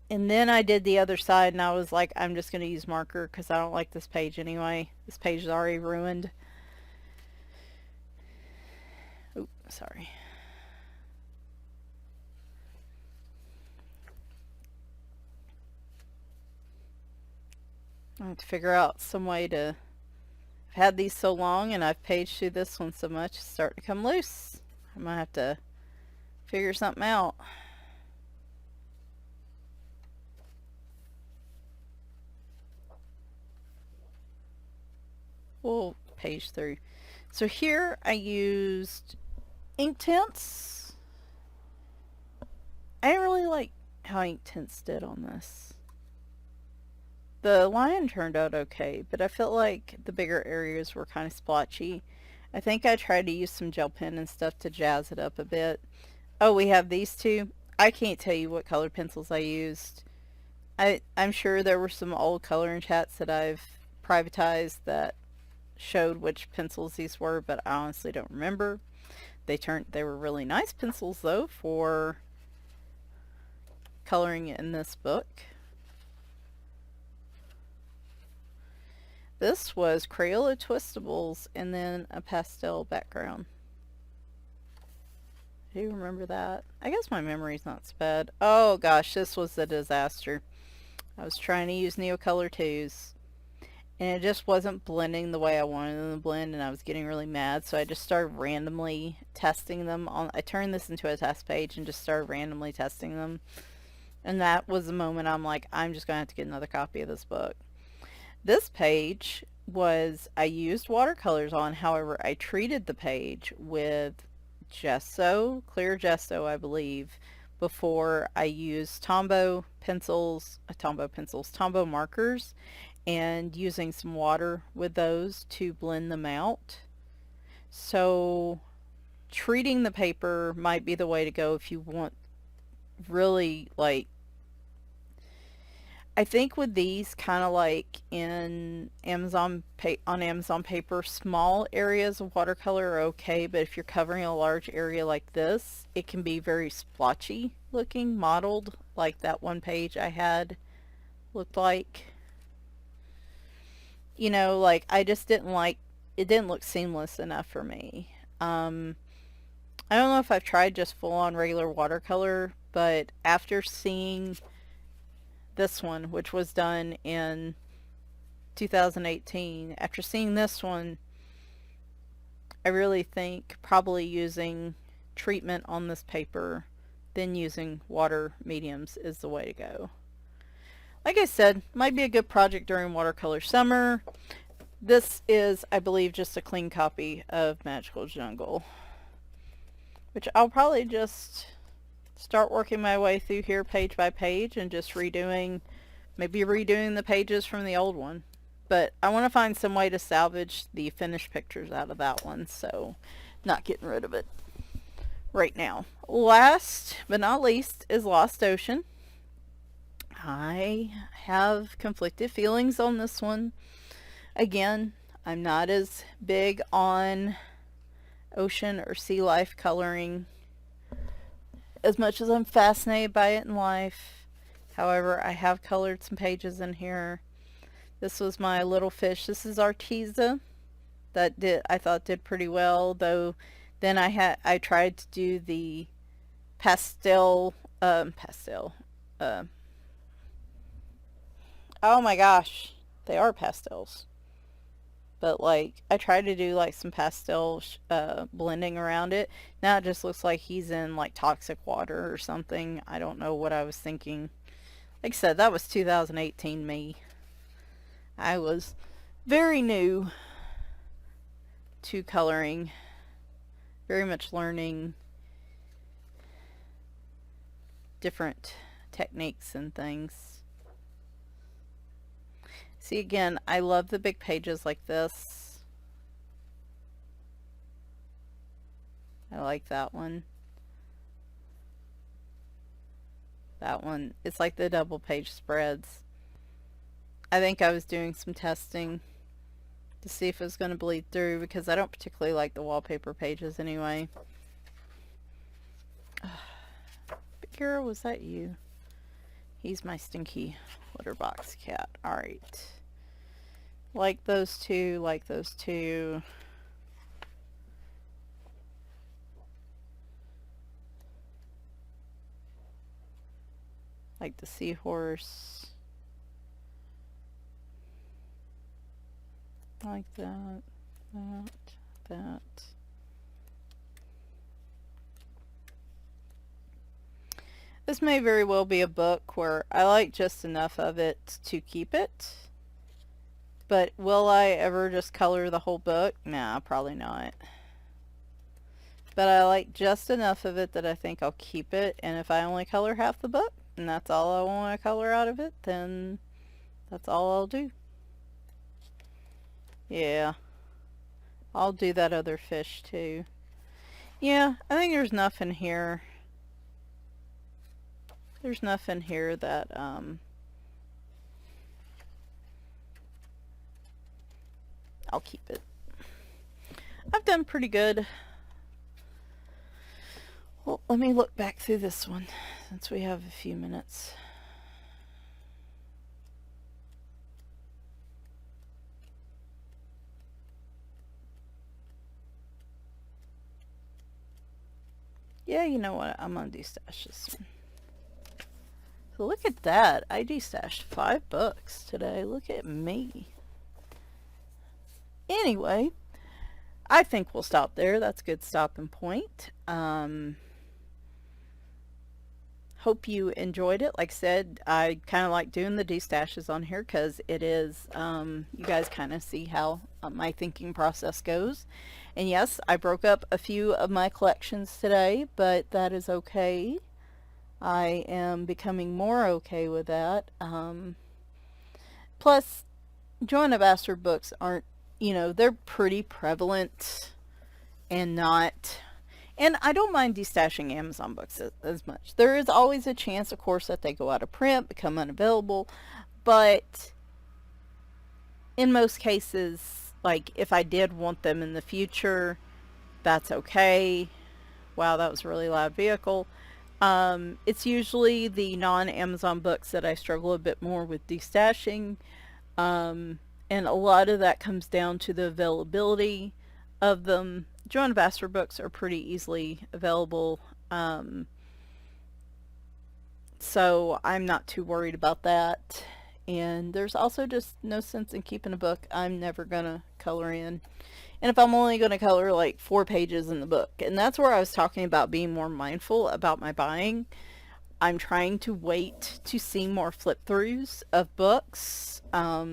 And then I did the other side, and I was like, I'm just going to use marker because I don't like this page anyway. This page is already ruined. Oop, sorry. I have to figure out some way to... I've had these so long and I've paged through this one so much, it's starting to come loose. I might have to figure something out. We'll page through. So here I used ink tints. I didn't really like how ink tints did on this. The line turned out okay, but I felt like the bigger areas were kind of splotchy. I think I tried to use some gel pen and stuff to jazz it up a bit. Oh, we have these two. I can't tell you what colored pencils I used. I'm sure there were some old coloring chats that I've privatized that showed which pencils these were, but I honestly don't remember. They were really nice pencils though for coloring in this book. This was Crayola Twistables and then a pastel background. Do you remember that? I guess my memory's not so bad. Oh gosh, this was a disaster. I was trying to use Neocolor 2s and it just wasn't blending the way I wanted them to blend, and I was getting really mad, so I just started randomly testing them on. I turned this into a test page and just started randomly testing them, and that was the moment I'm like, I'm just gonna have to get another copy of this book. This page was, I used watercolors on, however I treated the page with gesso, clear gesso I believe, before I used Tombow markers, and using some water with those to blend them out. So treating the paper might be the way to go if you want really, like, I think with these, kind of like in on Amazon paper, small areas of watercolor are okay, but if you're covering a large area like this, it can be very splotchy looking, modeled, like that one page I had looked like. You know, like, I just didn't like, it didn't look seamless enough for me. I don't know if I've tried just full on regular watercolor, but after seeing this one, which was done in 2018, after seeing this one, I really think probably using treatment on this paper, then using water mediums is the way to go. Like I said, might be a good project during watercolor summer. This is, I believe, just a clean copy of Magical Jungle, which I'll probably just start working my way through here page by page and just maybe redoing the pages from the old one. But I want to find some way to salvage the finished pictures out of that one, so not getting rid of it right now. Last but not least is Lost Ocean. I have conflicted feelings on this one. Again, I'm not as big on ocean or sea life coloring as much as I'm fascinated by it in life. However, I have colored some pages in here. This was my little fish. This is Arteza. I thought did pretty well, though. Then I tried to do the pastel. Oh my gosh, they are pastels. But like, I tried to do like some pastel blending around it. Now it just looks like he's in like toxic water or something. I don't know what I was thinking. Like I said, that was 2018 me. I was very new to coloring, very much learning different techniques and things. See, again, I love the big pages like this. I like that one. That one, it's like the double page spreads. I think I was doing some testing to see if it was going to bleed through, because I don't particularly like the wallpaper pages anyway. Bakira, was that you? He's my stinky litter box cat. Alright. Like those two, like those two. Like the seahorse. Like that, that. This may very well be a book where I like just enough of it to keep it. But will I ever just color the whole book? Nah, probably not. But I like just enough of it that I think I'll keep it. And if I only color half the book, and that's all I want to color out of it, then that's all I'll do. Yeah. I'll do that other fish too. Yeah, I think there's enough in here. There's enough in here that, I'll keep it. I've done pretty good. Well, let me look back through this one since we have a few minutes. Yeah, you know what? I'm gonna destash this one. So look at that. I destashed 5 books today. Look at me. Anyway, I think we'll stop there. That's a good stopping point. Hope you enjoyed it. Like I said, I kind of like doing the destashes on here because it is, you guys kind of see how my thinking process goes. And yes, I broke up a few of my collections today, but that is okay. I am becoming more okay with that. Plus, Joanna Bastard books aren't, they're pretty prevalent and not, and I don't mind destashing Amazon books as much. There is always a chance, of course, that they go out of print, become unavailable, but in most cases, like if I did want them in the future, that's okay. Wow, that was a really loud vehicle. It's usually the non-Amazon books that I struggle a bit more with destashing. And a lot of that comes down to the availability of them. Joanna Bastard books are pretty easily available. So I'm not too worried about that. And there's also just no sense in keeping a book I'm never going to color in. And if I'm only going to color like 4 pages in the book, and that's where I was talking about being more mindful about my buying. I'm trying to wait to see more flip-throughs of books,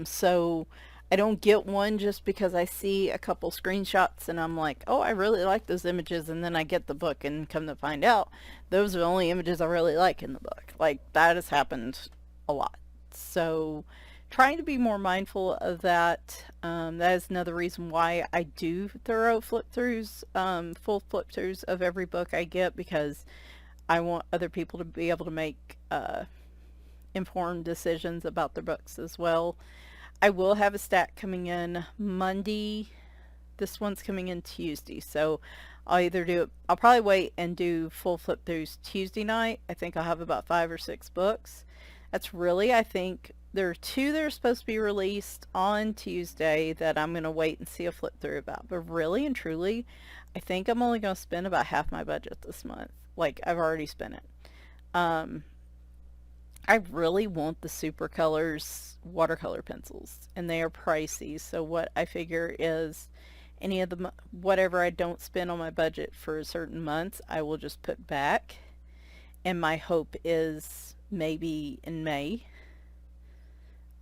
so I don't get one just because I see a couple screenshots and I'm like, oh, I really like those images, and then I get the book and come to find out those are the only images I really like in the book. Like, that has happened a lot. So trying to be more mindful of that. That is another reason why I do thorough flip-throughs, full flip-throughs of every book I get, because I want other people to be able to make informed decisions about their books as well. I will have a stack coming in Monday. This one's coming in Tuesday, so I'll probably wait and do full flip throughs Tuesday night. I think I'll have about 5 or 6 books. That's really, I think, there are 2 that are supposed to be released on Tuesday that I'm going to wait and see a flip through about. But really and truly, I think I'm only going to spend about half my budget this month. Like, I've already spent it. I really want the Super Colors watercolor pencils, and they are pricey. So what I figure is any of the whatever I don't spend on my budget for certain months, I will just put back. And my hope is maybe in May,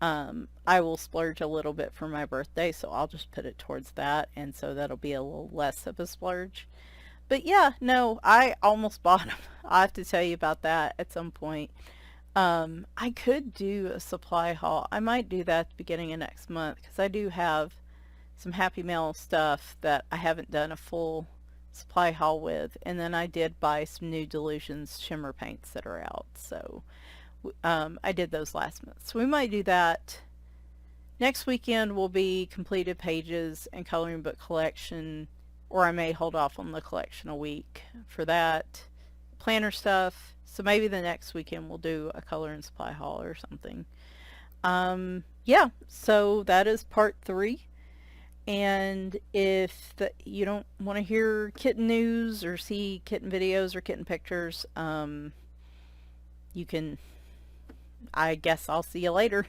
I will splurge a little bit for my birthday, so I'll just put it towards that, and so that'll be a little less of a splurge. But yeah, no, I almost bought them. I'll have to tell you about that at some point. I could do a supply haul. I might do that at the beginning of next month, because I do have some Happy Mail stuff that I haven't done a full supply haul with. And then I did buy some new Delusions shimmer paints that are out. So I did those last month. So we might do that. Next weekend will be completed pages and coloring book collection, or I may hold off on the collection a week for that. Planner stuff. So maybe the next weekend we'll do a color and supply haul or something. Yeah, so that is part 3. And if you don't want to hear kitten news or see kitten videos or kitten pictures, you can, I guess I'll see you later.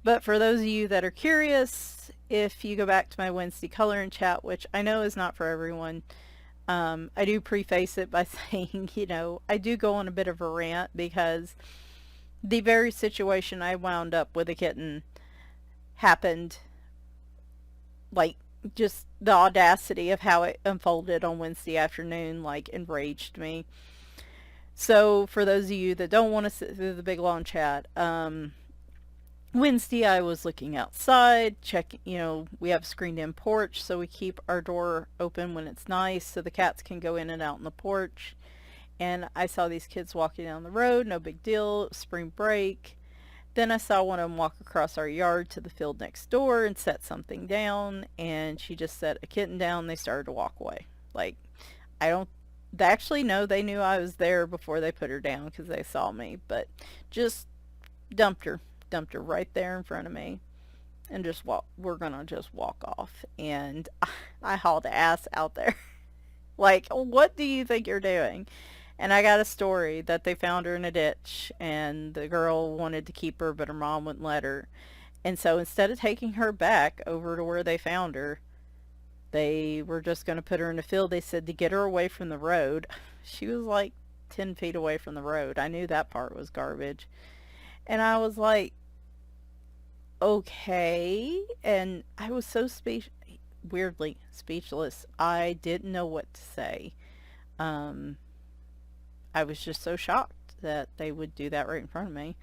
But for those of you that are curious, if you go back to my Wednesday color and chat, which I know is not for everyone, I do preface it by saying, I do go on a bit of a rant, because the very situation I wound up with a kitten happened, like, just the audacity of how it unfolded on Wednesday afternoon, like, enraged me. So for those of you that don't want to sit through the big long chat, Wednesday I was looking outside, checking, we have a screened-in porch, so we keep our door open when it's nice so the cats can go in and out on the porch. And I saw these kids walking down the road, no big deal, it was spring break. Then I saw one of them walk across our yard to the field next door and set something down, and she just set a kitten down. They started to walk away. Like, they actually know they knew I was there before they put her down because they saw me, but just dumped her right there in front of me, and we're gonna just walk off. And I hauled ass out there. Like, what do you think you're doing? And I got a story that they found her in a ditch and the girl wanted to keep her, but her mom wouldn't let her. And so instead of taking her back over to where they found her, they were just going to put her in the field. They said to get her away from the road. She was like 10 feet away from the road. I knew that part was garbage. And I was like, okay. And I was so weirdly speechless. I didn't know what to say. Um, I was just so shocked that they would do that right in front of me.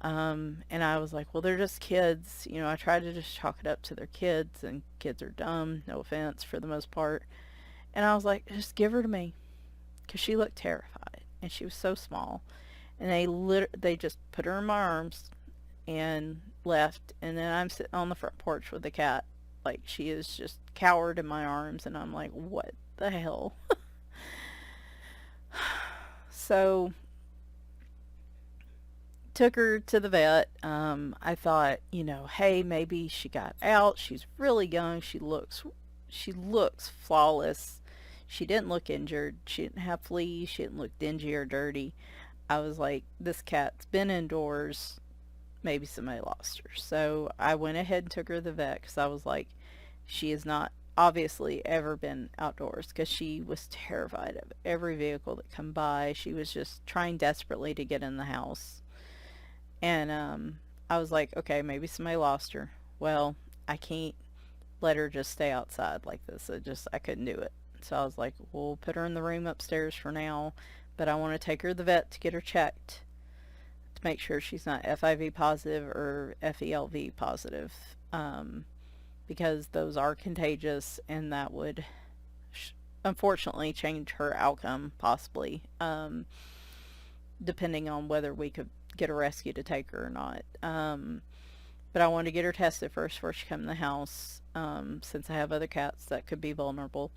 And I was like, well, they're just kids. You know, I tried to just chalk it up to their kids, and kids are dumb, no offense, for the most part. And I was like, just give her to me, because she looked terrified, and she was so small. And they just put her in my arms and left. And then I'm sitting on the front porch with the cat, like she is just cowered in my arms, and I'm like, what the hell? So took her to the vet. I thought, you know, hey, maybe she got out. She's really young. She looks flawless. She didn't look injured. She didn't have fleas. She didn't look dingy or dirty. I was like, this cat's been indoors. Maybe somebody lost her. So I went ahead and took her to the vet because I was like, she has not obviously ever been outdoors, because she was terrified of every vehicle that come by. She was just trying desperately to get in the house. And I was like, okay, maybe somebody lost her. Well, I can't let her just stay outside like this. I couldn't do it. So I was like, we'll put her in the room upstairs for now, but I want to take her to the vet to get her checked to make sure she's not FIV positive or FELV positive, because those are contagious, and that would unfortunately change her outcome possibly, depending on whether we could get a rescue to take her or not. But I wanted to get her tested first before she come in the house, since I have other cats that could be vulnerable.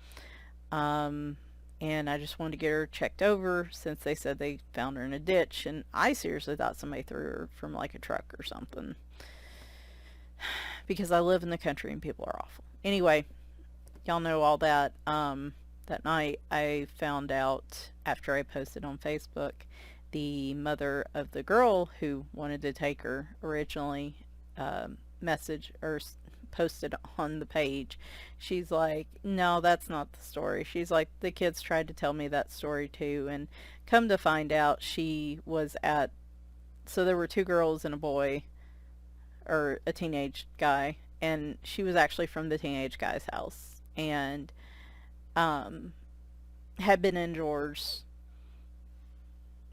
Um, and I just wanted to get her checked over since they said they found her in a ditch, and I seriously thought somebody threw her from like a truck or something, because I live in the country and people are awful. Anyway, y'all know all that. That night I found out after I posted on Facebook, the mother of the girl who wanted to take her originally, message or posted on the page. She's like, no, that's not the story. She's like, the kids tried to tell me that story too. And come to find out, she was at, so there were two girls and a boy, or a teenage guy, and she was actually from the teenage guy's house, and um, had been indoors.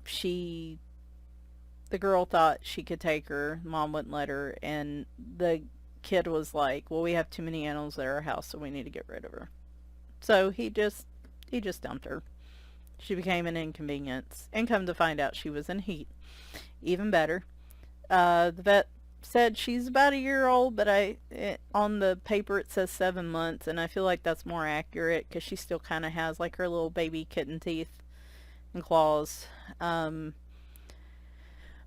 She, the girl thought she could take her. Mom wouldn't let her, and the kid was like, "Well, we have too many animals at our house, so we need to get rid of her." So he just dumped her. She became an inconvenience, and come to find out, she was in heat. Even better. The vet said she's about a year old, but on the paper it says 7 months, and I feel like that's more accurate because she still kind of has like her little baby kitten teeth and claws. Um,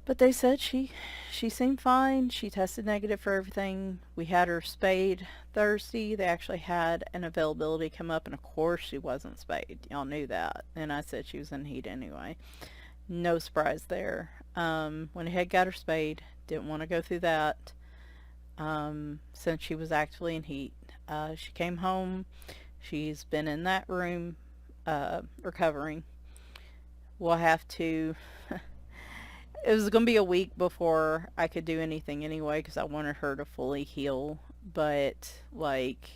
but they said she seemed fine. She tested negative for everything. We had her spayed Thursday. They actually had an availability come up, and of course she wasn't spayed. Y'all knew that. And I said she was in heat anyway. No surprise there. Went ahead, got her spayed. Didn't want to go through that, since she was actively in heat. She came home. She's been in that room, recovering. We'll have to. It was going to be a week before I could do anything anyway, because I wanted her to fully heal. But, like,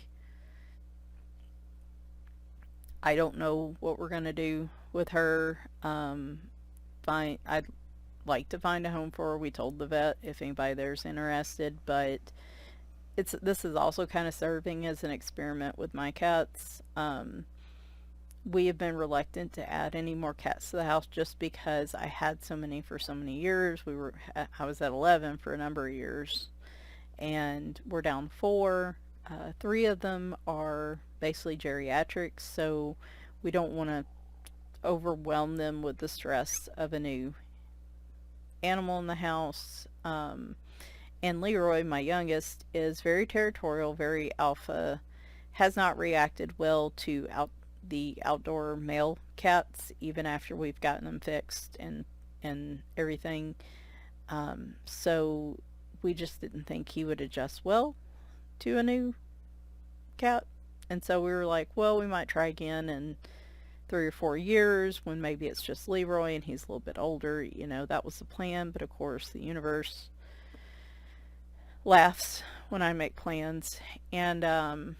I don't know what we're going to do with her. I'd like to find a home for her. We told the vet if anybody there's interested, but this is also kind of serving as an experiment with my cats. We have been reluctant to add any more cats to the house just because I had so many for so many years. I was at 11 for a number of years, and we're down four. Three of them are basically geriatrics, so we don't want to overwhelm them with the stress of a new animal in the house. And Leroy, my youngest, is very territorial, very alpha, has not reacted well to the outdoor male cats, even after we've gotten them fixed and everything. So we just didn't think he would adjust well to a new cat. And so we were like, well, we might try again in 3 or 4 years when maybe it's just Leroy and he's a little bit older. That was the plan. But of course, the universe laughs when I make plans. And,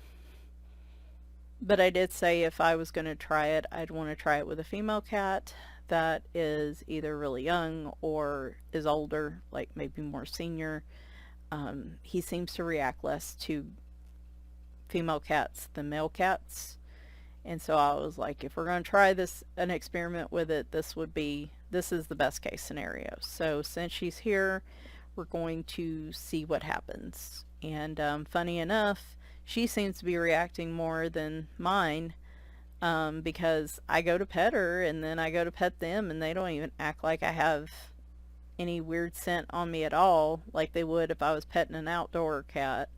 but I did say if I was going to try it, I'd want to try it with a female cat that is either really young or is older, like maybe more senior. He seems to react less to female cats than male cats. And so I was like, if we're going to try an experiment with it, this is the best case scenario. So since she's here, we're going to see what happens. And funny enough, she seems to be reacting more than mine, because I go to pet her and then I go to pet them and they don't even act like I have any weird scent on me at all, like they would if I was petting an outdoor cat.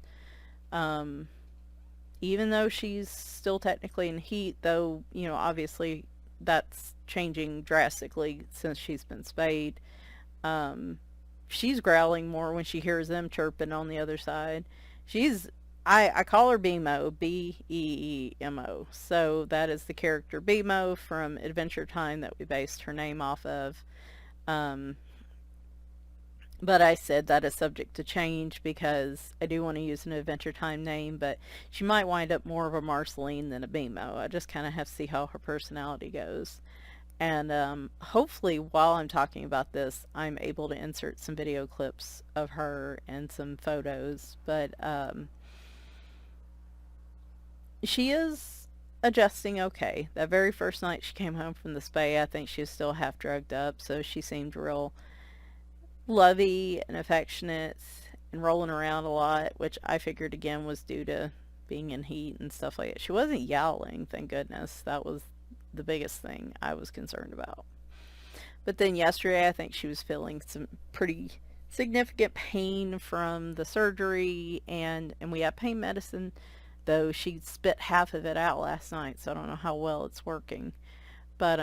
Even though she's still technically in heat, though, obviously that's changing drastically since she's been spayed. She's growling more when she hears them chirping on the other side. I call her Beemo, Beemo. So that is the character Beemo from Adventure Time that we based her name off of. But I said that is subject to change because I do want to use an Adventure Time name, but she might wind up more of a Marceline than a Beemo. I just kind of have to see how her personality goes. And hopefully while I'm talking about this, I'm able to insert some video clips of her and some photos. But she is adjusting okay. That very first night she came home from the spay, I think she was still half drugged up, so she seemed real lovey and affectionate and rolling around a lot, which I figured again was due to being in heat and stuff like that. She wasn't yowling, thank goodness. That was the biggest thing I was concerned about. But then yesterday I think she was feeling some pretty significant pain from the surgery, and we have pain medicine, though she spit half of it out last night, so I don't know how well it's working. But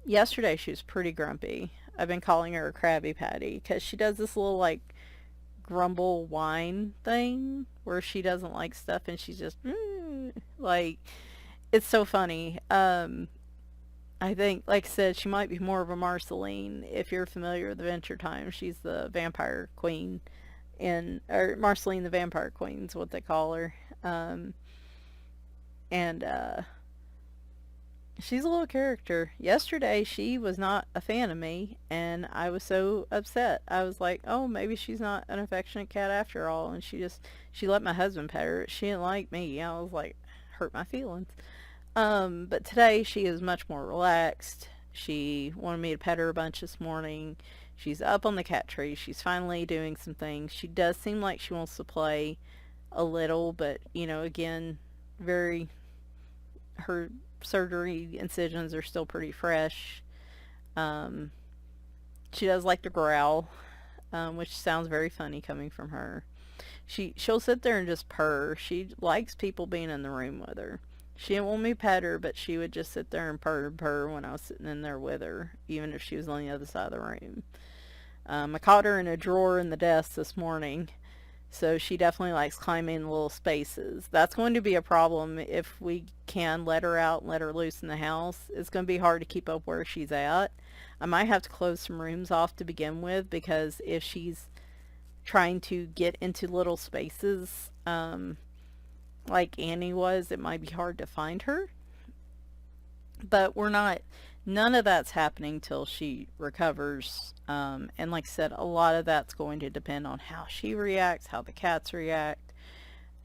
yesterday she was pretty grumpy. I've been calling her a Krabby Patty because she does this little like grumble whine thing where she doesn't like stuff and she's just like, it's so funny. I think, like I said, she might be more of a Marceline. If you're familiar with Adventure Time, she's the vampire queen, or Marceline the Vampire Queen is what they call her. And she's a little character. Yesterday, she was not a fan of me, and I was so upset. I was like, oh, maybe she's not an affectionate cat after all, and she let my husband pet her. She didn't like me. I was like, hurt my feelings. But today, she is much more relaxed. She wanted me to pet her a bunch this morning. She's up on the cat tree. She's finally doing some things. She does seem like she wants to play a little, but, again, her surgery incisions are still pretty fresh. She does like to growl, which sounds very funny coming from her. She'll sit there and just purr. She likes people being in the room with her. She didn't want me to pet her, but she would just sit there and purr when I was sitting in there with her, even if she was on the other side of the room. I caught her in a drawer in the desk this morning, so she definitely likes climbing little spaces. That's going to be a problem if we can let her out and let her loose in the house. It's going to be hard to keep up where she's at. I might have to close some rooms off to begin with, because if she's trying to get into little spaces, like Annie was, it might be hard to find her. But none of that's happening till she recovers. And like I said, a lot of that's going to depend on how she reacts, how the cats react.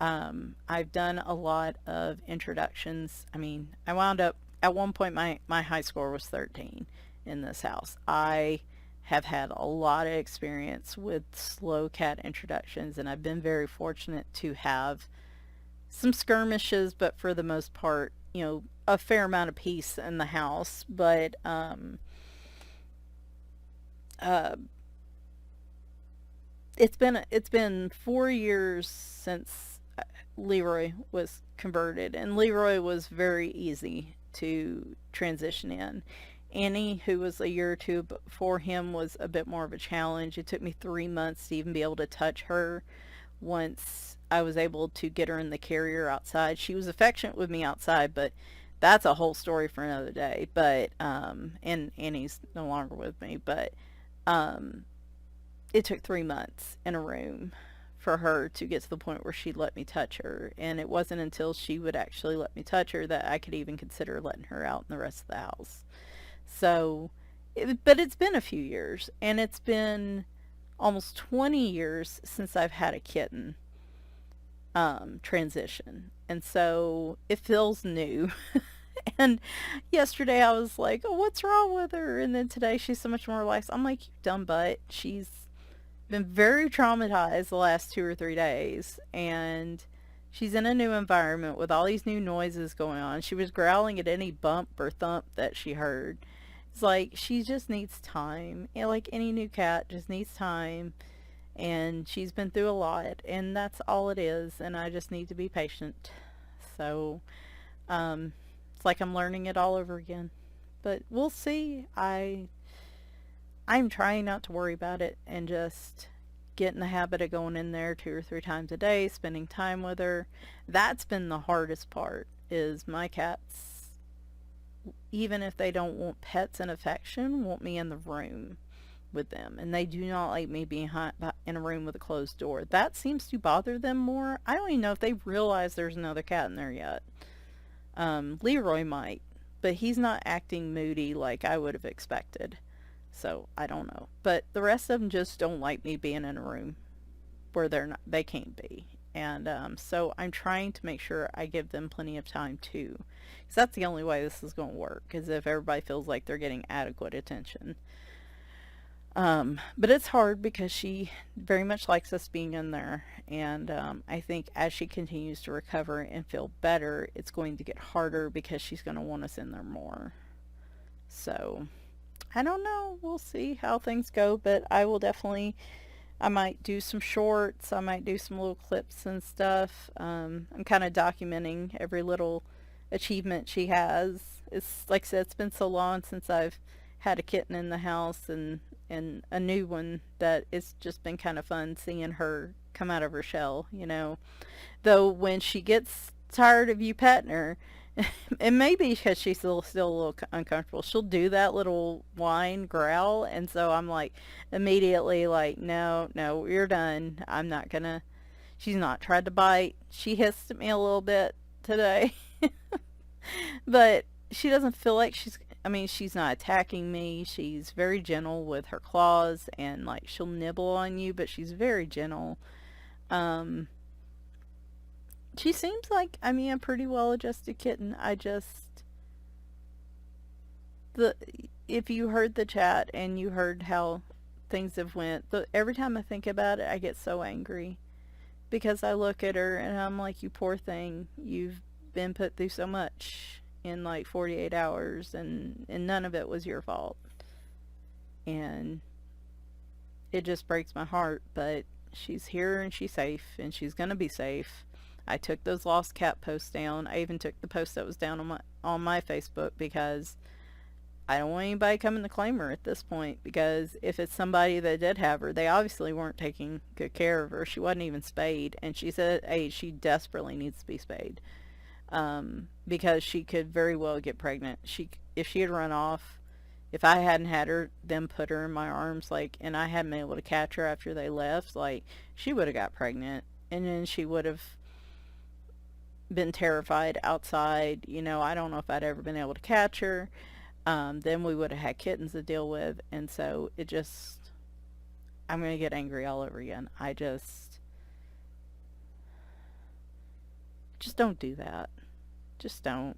I've done a lot of introductions. I mean, I wound up, at one point my high score was 13 in this house. I have had a lot of experience with slow cat introductions, and I've been very fortunate to have some skirmishes, but for the most part, a fair amount of peace in the house. But it's been 4 years since Leroy was converted, and Leroy was very easy to transition in. Annie, who was a year or two before him, was a bit more of a challenge. It took me 3 months to even be able to touch her once I was able to get her in the carrier outside. She was affectionate with me outside, but that's a whole story for another day. But and Annie's no longer with me, but um it took 3 months in a room for her to get to the point where she'd let me touch her. And it wasn't until she would actually let me touch her that I could even consider letting her out in the rest of the house. So, but it's been a few years, and it's been almost 20 years since I've had a kitten transition. And so it feels new. And yesterday I was like, oh, what's wrong with her? And then today she's so much more relaxed. I'm like, you dumb butt. She's been very traumatized the last 2 or 3 days. And she's in a new environment with all these new noises going on. She was growling at any bump or thump that she heard. It's like she just needs time. You know, like any new cat just needs time. And she's been through a lot. And that's all it is. And I just need to be patient. So, it's like I'm learning it all over again. But we'll see. I'm trying not to worry about it and just get in the habit of going in there 2 or 3 times a day, spending time with her. That's been the hardest part, is my cats, even if they don't want pets and affection, want me in the room with them. And they do not like me being in a room with a closed door. That seems to bother them more. I don't even know if they realize there's another cat in there yet. Leroy might, but he's not acting moody like I would have expected. So I don't know. But the rest of them just don't like me being in a room where they can't be. And so I'm trying to make sure I give them plenty of time too. Because that's the only way this is going to work, is if everybody feels like they're getting adequate attention. But it's hard because she very much likes us being in there. And I think as she continues to recover and feel better, it's going to get harder because she's going to want us in there more. So I don't know. We'll see how things go. But I will definitely, I might do some shorts. I might do some little clips and stuff. I'm kind of documenting every little achievement she has. It's like I said, it's been so long since I've had a kitten in the house, and a new one, that it's just been kind of fun seeing her come out of her shell, you know. Though when she gets tired of you petting her, it may be because she's still a little uncomfortable, she'll do that little whine growl, and so I'm like immediately like, no, no, you're done. I'm not gonna. She's not tried to bite. She hissed at me a little bit today. But she doesn't feel like she's not attacking me. She's very gentle with her claws, and like she'll nibble on you, but she's very gentle. Um, she seems like, a pretty well-adjusted kitten. The if you heard the chat and you heard how things have went, every time I think about it, I get so angry because I look at her and I'm like, you poor thing, you've been put through so much in like 48 hours, and none of it was your fault. And it just breaks my heart, but she's here and she's safe, and she's gonna be safe. I took those lost cat posts down. I even took the post that was down on my Facebook, because I don't want anybody coming to claim her at this point, because if it's somebody that did have her, they obviously weren't taking good care of her. She wasn't even spayed, and she's at an age she desperately needs to be spayed. Because she could very well get pregnant. If she had run off, if I hadn't had her, then put her in my arms, like, and I hadn't been able to catch her after they left, like, she would have got pregnant, and then she would have been terrified outside. I don't know if I'd ever been able to catch her. Then we would have had kittens to deal with, and so I'm going to get angry all over again. I just don't do that. Just don't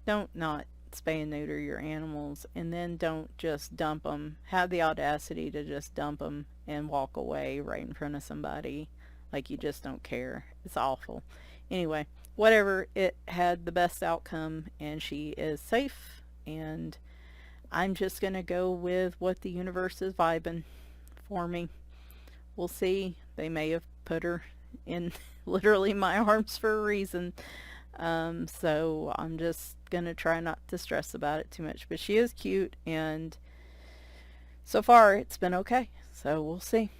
not spay and neuter your animals, and then don't just dump them. Have the audacity to just dump them and walk away right in front of somebody like you just don't care. It's awful. Anyway, whatever, it had the best outcome, and she is safe, and I'm just gonna go with what the universe is vibing for me. We'll see. They may have put her in literally my arms for a reason. So I'm just gonna try not to stress about it too much. But she is cute, and so far it's been okay. So we'll see.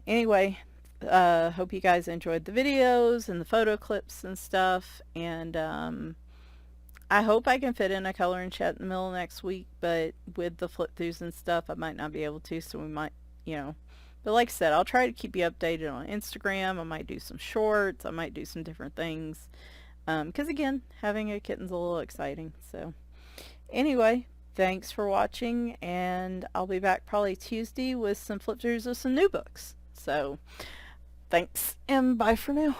Anyway, hope you guys enjoyed the videos and the photo clips and stuff. And I hope I can fit in a coloring chat in the middle of next week, but with the flip throughs and stuff, I might not be able to, so we might, you know. But like I said, I'll try to keep you updated on Instagram. I might do some shorts. I might do some different things. Because again, having a kitten's a little exciting. So anyway, thanks for watching, and I'll be back probably Tuesday with some flip throughs of some new books. So thanks, and bye for now.